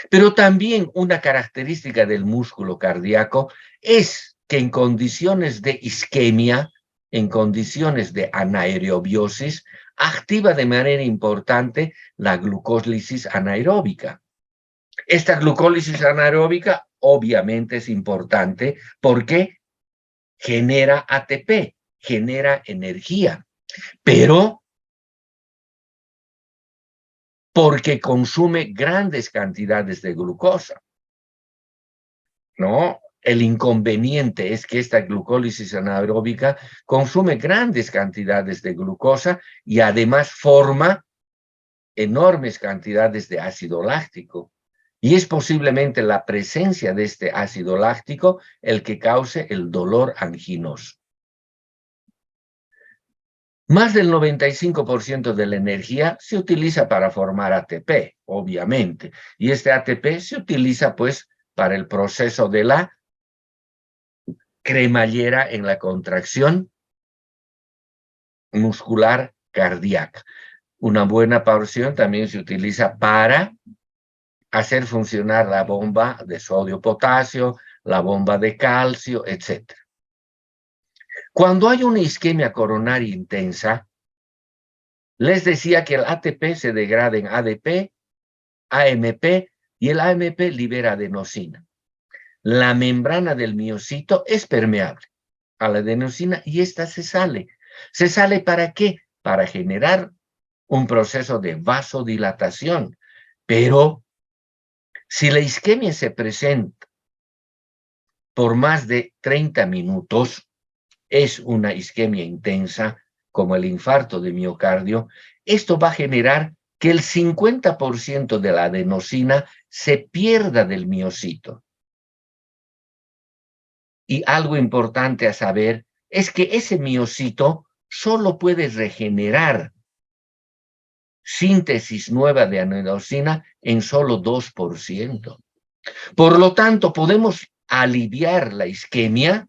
Pero también una característica del músculo cardíaco es que en condiciones de isquemia, en condiciones de anaerobiosis, activa de manera importante la glucólisis anaeróbica. Esta glucólisis anaeróbica obviamente es importante porque genera ATP, genera energía, pero porque consume grandes cantidades de glucosa, ¿no? El inconveniente es que esta glucólisis anaeróbica consume grandes cantidades de glucosa y además forma enormes cantidades de ácido láctico. Y es posiblemente la presencia de este ácido láctico el que cause el dolor anginoso. Más del 95% de la energía se utiliza para formar ATP, obviamente. Y este ATP se utiliza, pues, para el proceso de la cremallera en la contracción muscular cardíaca. Una buena porción también se utiliza para hacer funcionar la bomba de sodio-potasio, la bomba de calcio, etc. Cuando hay una isquemia coronaria intensa, les decía que el ATP se degrada en ADP, AMP, y el AMP libera adenosina. La membrana del miocito es permeable a la adenosina y esta se sale. ¿Se sale para qué? Para generar un proceso de vasodilatación. Pero si la isquemia se presenta por más de 30 minutos, es una isquemia intensa, como el infarto de miocardio. Esto va a generar que el 50% de la adenosina se pierda del miocito. Y algo importante a saber es que ese miocito solo puede regenerar síntesis nueva de adenosina en solo 2%. Por lo tanto, podemos aliviar la isquemia,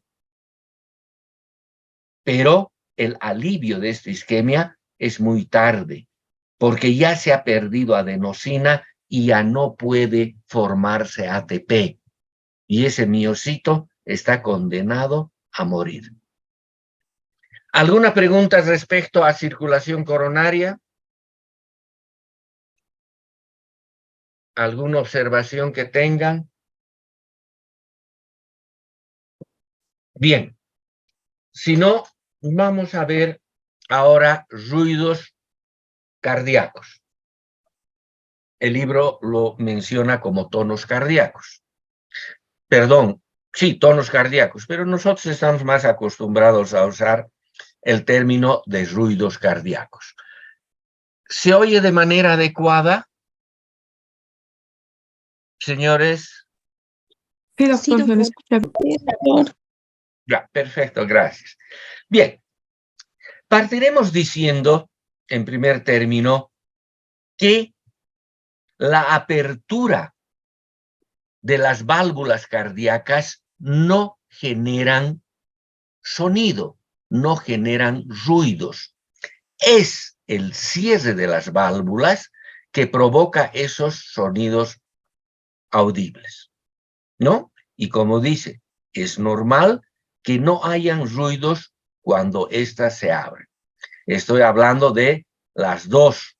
pero el alivio de esta isquemia es muy tarde, porque ya se ha perdido adenosina y ya no puede formarse ATP. Y ese miocito está condenado a morir. ¿Alguna pregunta respecto a circulación coronaria? ¿Alguna observación que tengan? Bien, si no, vamos a ver ahora ruidos cardíacos. El libro lo menciona como tonos cardíacos. Perdón, sí, tonos cardíacos, pero nosotros estamos más acostumbrados a usar el término de ruidos cardíacos. ¿Se oye de manera adecuada, señores? Sí, doctor, se le escucha bien. Ya, perfecto, gracias. Bien, partiremos diciendo, en primer término, que la apertura de las válvulas cardíacas no generan sonido, no generan ruidos. Es el cierre de las válvulas que provoca esos sonidos audibles, ¿no? Y como dice, es normal que no hayan ruidos cuando éstas se abren. Estoy hablando de las dos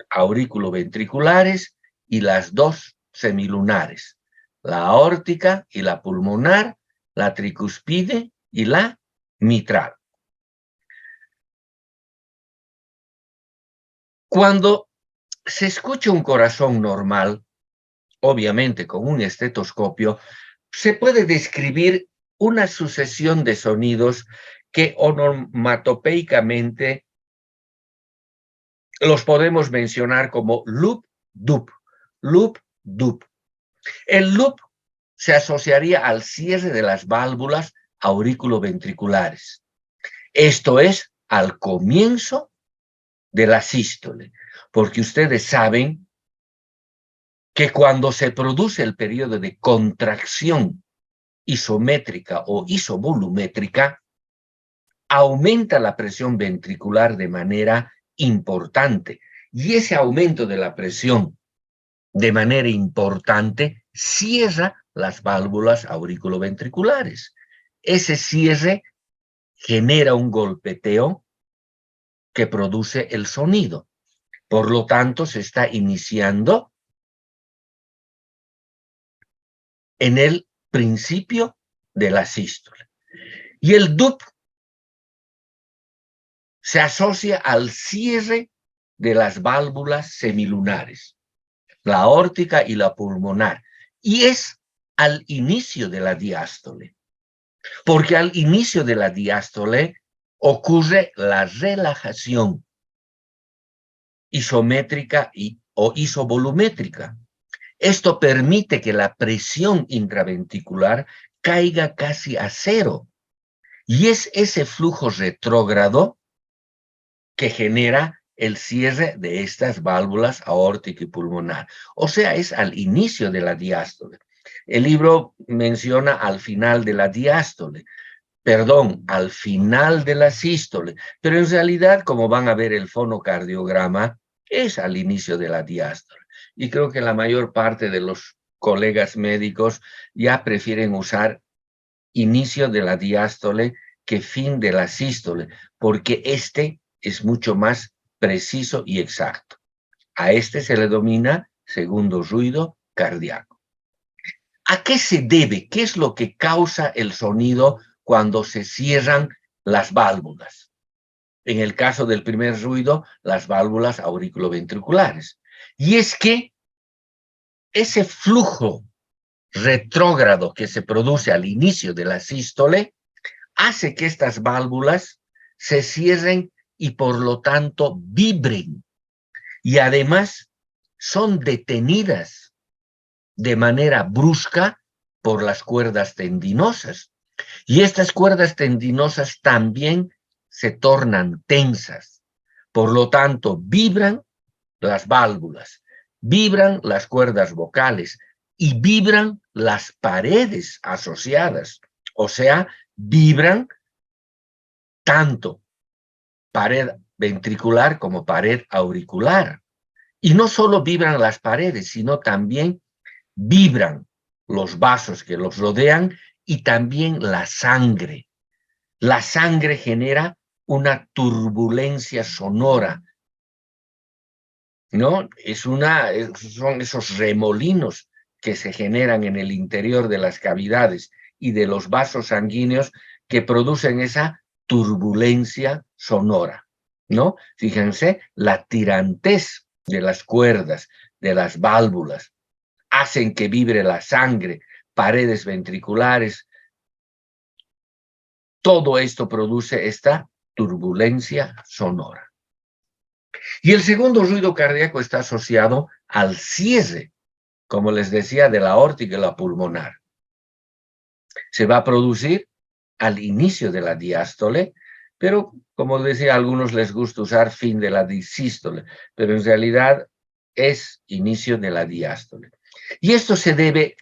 auriculoventriculares y las dos semilunares, la aórtica y la pulmonar, la tricuspide y la mitral. Cuando se escucha un corazón normal, obviamente con un estetoscopio, se puede describir una sucesión de sonidos que onomatopéicamente los podemos mencionar como loop, dup, loop, dup. El loop se asociaría al cierre de las válvulas auriculoventriculares. Esto es al comienzo de la sístole, porque ustedes saben que cuando se produce el periodo de contracción isométrica o isovolumétrica, aumenta la presión ventricular de manera importante. Y ese aumento de la presión de manera importante cierra las válvulas auriculoventriculares. Ese cierre genera un golpeteo que produce el sonido. Por lo tanto, se está iniciando en el principio de la sístole. Y el DUP se asocia al cierre de las válvulas semilunares, la aórtica y la pulmonar, y es al inicio de la diástole, porque al inicio de la diástole ocurre la relajación isométrica o isovolumétrica. Esto permite que la presión intraventricular caiga casi a cero, y es ese flujo retrógrado que genera el cierre de estas válvulas aórtica y pulmonar. O sea, es al inicio de la diástole. El libro menciona al final de la diástole, perdón, al final de la sístole, pero en realidad, como van a ver el fonocardiograma, es al inicio de la diástole. Y creo que la mayor parte de los colegas médicos ya prefieren usar inicio de la diástole que fin de la sístole, porque este es mucho más preciso y exacto. A este se le denomina segundo ruido cardíaco. ¿A qué se debe? ¿Qué es lo que causa el sonido cuando se cierran las válvulas? En el caso del primer ruido, las válvulas auriculoventriculares. Y es que ese flujo retrógrado que se produce al inicio de la sístole hace que estas válvulas se cierren y por lo tanto vibren. Y además son detenidas de manera brusca por las cuerdas tendinosas. Y estas cuerdas tendinosas también se tornan tensas. Por lo tanto, vibran las válvulas, vibran las cuerdas vocales y vibran las paredes asociadas. O sea, vibran tanto pared ventricular como pared auricular. Y no solo vibran las paredes, sino también vibran los vasos que los rodean y también la sangre. La sangre genera una turbulencia sonora, ¿no? Son esos remolinos que se generan en el interior de las cavidades y de los vasos sanguíneos que producen esa turbulencia sonora, ¿no? Fíjense, la tirantez de las cuerdas, de las válvulas, hacen que vibre la sangre, paredes ventriculares. Todo esto produce esta turbulencia sonora. Y el segundo ruido cardíaco está asociado al cierre, como les decía, de la aórtica y la pulmonar. Se va a producir al inicio de la diástole, pero como decía, a algunos les gusta usar fin de la disístole, pero en realidad es inicio de la diástole. Y esto se debe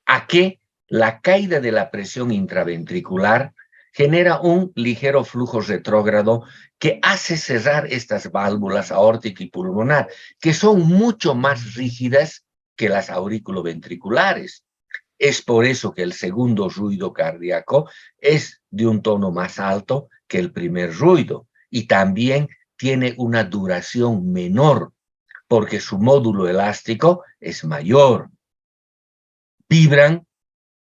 a que la caída de la presión intraventricular genera un ligero flujo retrógrado que hace cerrar estas válvulas aórtica y pulmonar, que son mucho más rígidas que las auriculoventriculares. Es por eso que el segundo ruido cardíaco es de un tono más alto que el primer ruido y también tiene una duración menor porque su módulo elástico es mayor. Vibran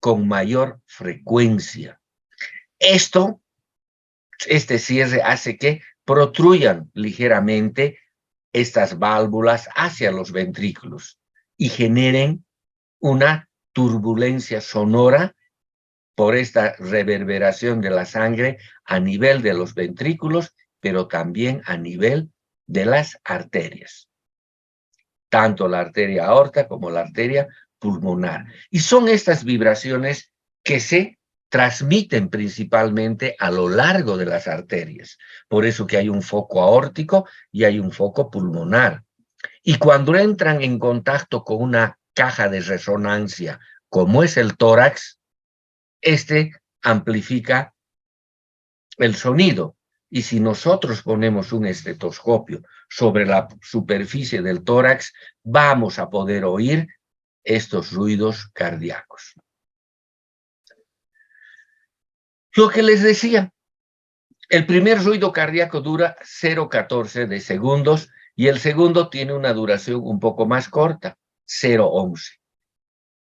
con mayor frecuencia. Este cierre hace que protruyan ligeramente estas válvulas hacia los ventrículos y generen una turbulencia sonora por esta reverberación de la sangre a nivel de los ventrículos, pero también a nivel de las arterias, tanto la arteria aorta como la arteria pulmonar. Y son estas vibraciones que se transmiten principalmente a lo largo de las arterias. Por eso que hay un foco aórtico y hay un foco pulmonar. Y cuando entran en contacto con una caja de resonancia, como es el tórax, este amplifica el sonido. Y si nosotros ponemos un estetoscopio sobre la superficie del tórax, vamos a poder oír estos ruidos cardíacos. Lo que les decía, el primer ruido cardíaco dura 0,14 de segundos y el segundo tiene una duración un poco más corta, 0,11.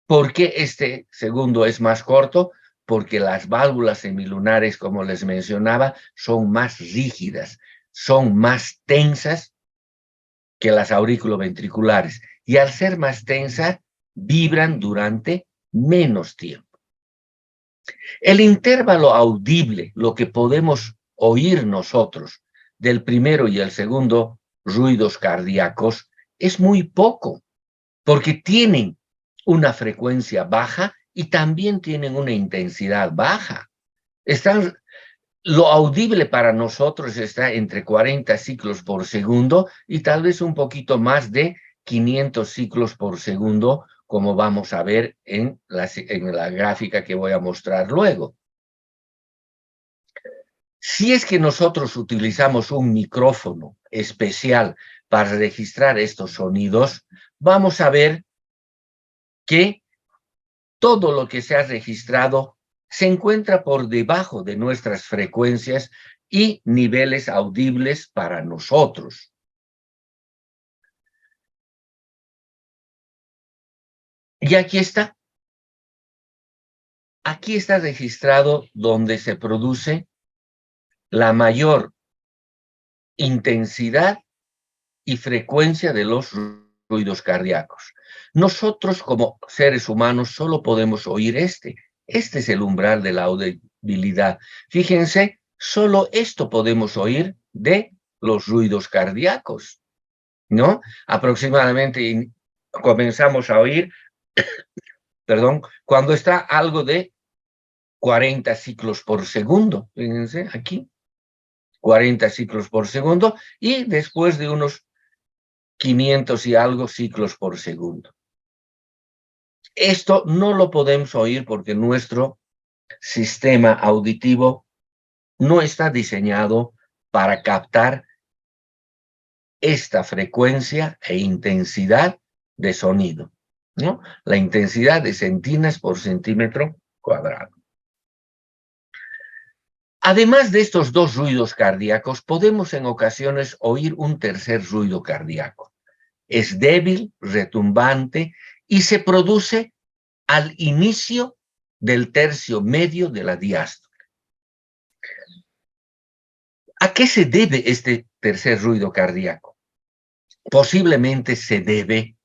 ¿Por qué este segundo es más corto? Porque las válvulas semilunares, como les mencionaba, son más rígidas, son más tensas que las auriculoventriculares. Y al ser más tensas, vibran durante menos tiempo. El intervalo audible, lo que podemos oír nosotros del primero y el segundo ruidos cardíacos, es muy poco, porque tienen una frecuencia baja y también tienen una intensidad baja. Lo audible para nosotros está entre 40 ciclos por segundo y tal vez un poquito más de 500 ciclos por segundo, como vamos a ver en la gráfica que voy a mostrar luego. Si es que nosotros utilizamos un micrófono especial para registrar estos sonidos, vamos a ver que todo lo que se ha registrado se encuentra por debajo de nuestras frecuencias y niveles audibles para nosotros. Y aquí está. Aquí está registrado donde se produce la mayor intensidad y frecuencia de los ruidos cardíacos. Nosotros como seres humanos solo podemos oír este. Este es el umbral de la audibilidad. Fíjense, solo esto podemos oír de los ruidos cardíacos, ¿no? Aproximadamente comenzamos a oír, perdón, cuando está algo de 40 ciclos por segundo. Fíjense aquí, 40 ciclos por segundo, y después de unos 500 y algo ciclos por segundo. Esto no lo podemos oír porque nuestro sistema auditivo no está diseñado para captar esta frecuencia e intensidad de sonido, ¿no? La intensidad de centinas por centímetro cuadrado. Además de estos dos ruidos cardíacos, podemos en ocasiones oír un tercer ruido cardíaco. Es débil, retumbante y se produce al inicio del tercio medio de la diástole. ¿A qué se debe este tercer ruido cardíaco? Posiblemente se debe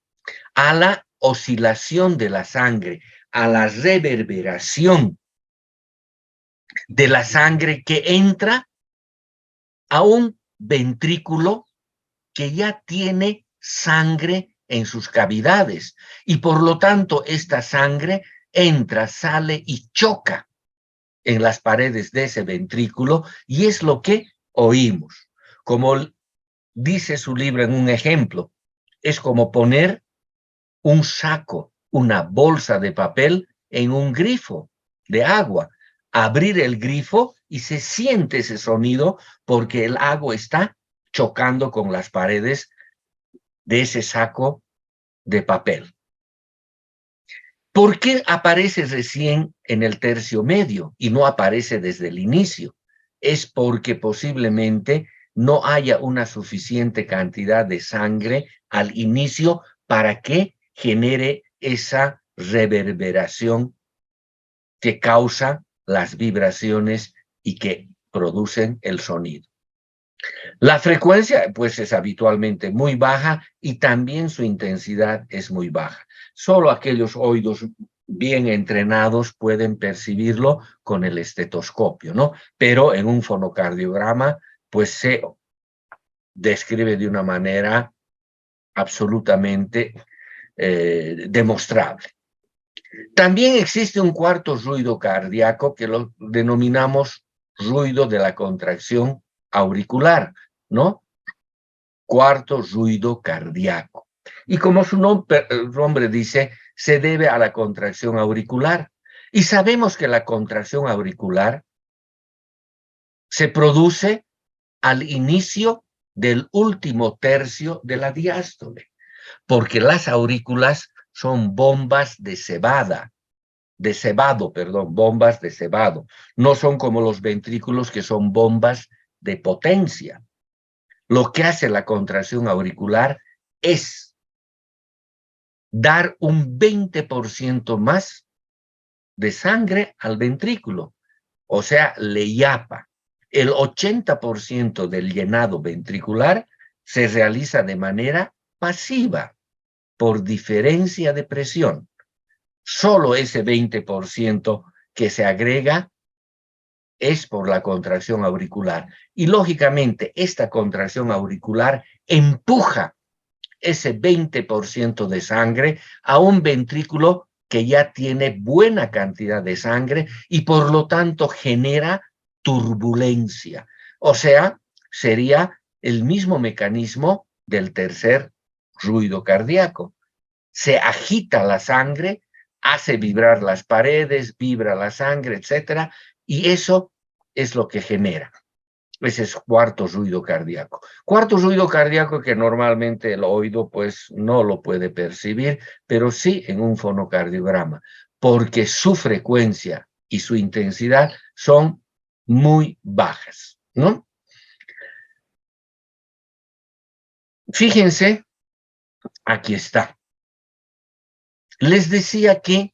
a la oscilación de la sangre, a la reverberación de la sangre que entra a un ventrículo que ya tiene sangre en sus cavidades y por lo tanto esta sangre entra, sale y choca en las paredes de ese ventrículo y es lo que oímos. Como dice su libro en un ejemplo, es como poner un saco, una bolsa de papel en un grifo de agua, abrir el grifo y se siente ese sonido porque el agua está chocando con las paredes de ese saco de papel. ¿Por qué aparece recién en el tercio medio y no aparece desde el inicio? Es porque posiblemente no haya una suficiente cantidad de sangre al inicio para que genere esa reverberación que causa las vibraciones y que producen el sonido. La frecuencia, pues, es habitualmente muy baja y también su intensidad es muy baja. Solo aquellos oídos bien entrenados pueden percibirlo con el estetoscopio, ¿no? Pero en un fonocardiograma, pues, se describe de una manera absolutamente demostrable. También existe un cuarto ruido cardíaco que lo denominamos ruido de la contracción auricular, ¿no? Cuarto ruido cardíaco. Y como su nombre dice, se debe a la contracción auricular. Y sabemos que la contracción auricular se produce al inicio del último tercio de la diástole, porque las aurículas son bombas de cebado, bombas de cebado. No son como los ventrículos que son bombas de potencia. Lo que hace la contracción auricular es dar un 20% más de sangre al ventrículo, o sea, le yapa. El 80% del llenado ventricular se realiza de manera pasiva, por diferencia de presión. Solo ese 20% que se agrega es por la contracción auricular. Y lógicamente, esta contracción auricular empuja ese 20% de sangre a un ventrículo que ya tiene buena cantidad de sangre y por lo tanto genera turbulencia. O sea, sería el mismo mecanismo del tercer ruido cardíaco. Se agita la sangre, hace vibrar las paredes, vibra la sangre, etcétera, y eso es lo que genera. Ese es cuarto ruido cardíaco. Cuarto ruido cardíaco que normalmente el oído pues no lo puede percibir, pero sí en un fonocardiograma, porque su frecuencia y su intensidad son muy bajas, ¿no? Fíjense, aquí está. Les decía que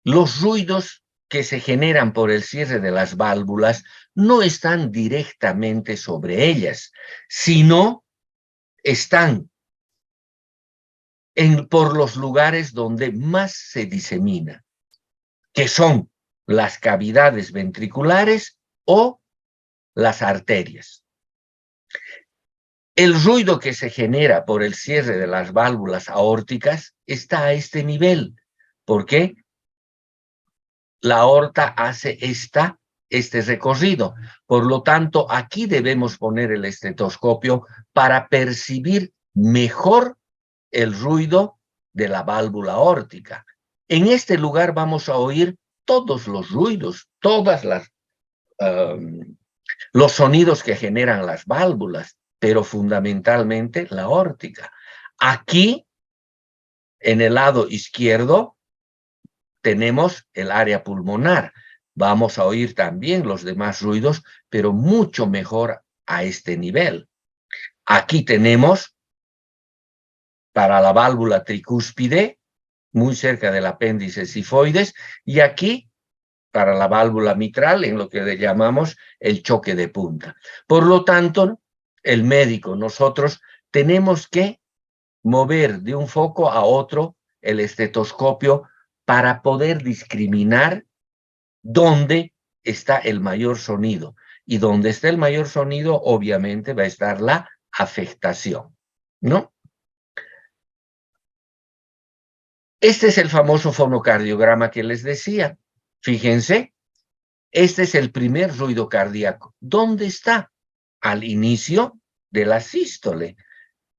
los ruidos que se generan por el cierre de las válvulas no están directamente sobre ellas, sino están por los lugares donde más se disemina, que son las cavidades ventriculares o las arterias. El ruido que se genera por el cierre de las válvulas aórticas está a este nivel. ¿Por qué? La aorta hace este recorrido. Por lo tanto, aquí debemos poner el estetoscopio para percibir mejor el ruido de la válvula aórtica. En este lugar vamos a oír todos los ruidos, los sonidos que generan las válvulas, pero fundamentalmente la aórtica. Aquí, en el lado izquierdo, tenemos el área pulmonar. Vamos a oír también los demás ruidos, pero mucho mejor a este nivel. Aquí tenemos, para la válvula tricúspide, muy cerca del apéndice sifoides, y aquí, para la válvula mitral, en lo que le llamamos el choque de punta. Por lo tanto, el médico, nosotros tenemos que mover de un foco a otro el estetoscopio para poder discriminar dónde está el mayor sonido. Y donde está el mayor sonido, obviamente va a estar la afectación, ¿no? Este es el famoso fonocardiograma que les decía. Fíjense, este es el primer ruido cardíaco. ¿Dónde está? Al inicio de la sístole.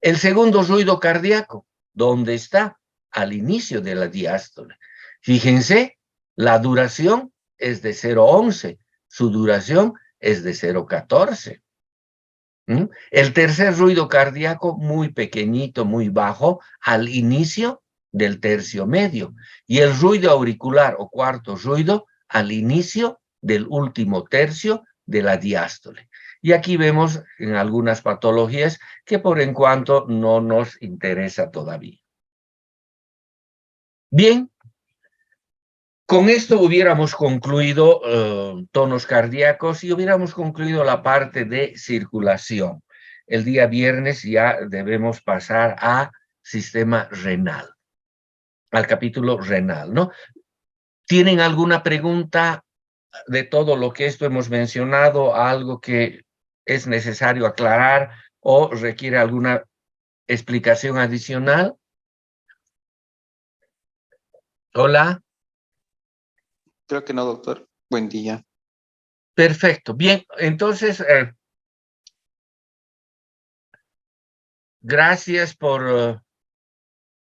El segundo ruido cardíaco, ¿dónde está? Al inicio de la diástole. Fíjense, la duración es de 0,11, su duración es de 0,14. El tercer ruido cardíaco, muy pequeñito, muy bajo, al inicio del tercio medio. Y el ruido auricular o cuarto ruido al inicio del último tercio de la diástole. Y aquí vemos en algunas patologías que por en cuanto no nos interesa todavía. Bien, con esto hubiéramos concluido tonos cardíacos y hubiéramos concluido la parte de circulación. El día viernes ya debemos pasar a sistema renal, al capítulo renal, ¿no? ¿Tienen alguna pregunta de todo lo que esto hemos mencionado, algo que es necesario aclarar o requiere alguna explicación adicional? Hola. Creo que no, doctor. Buen día. Perfecto. Bien, entonces, gracias por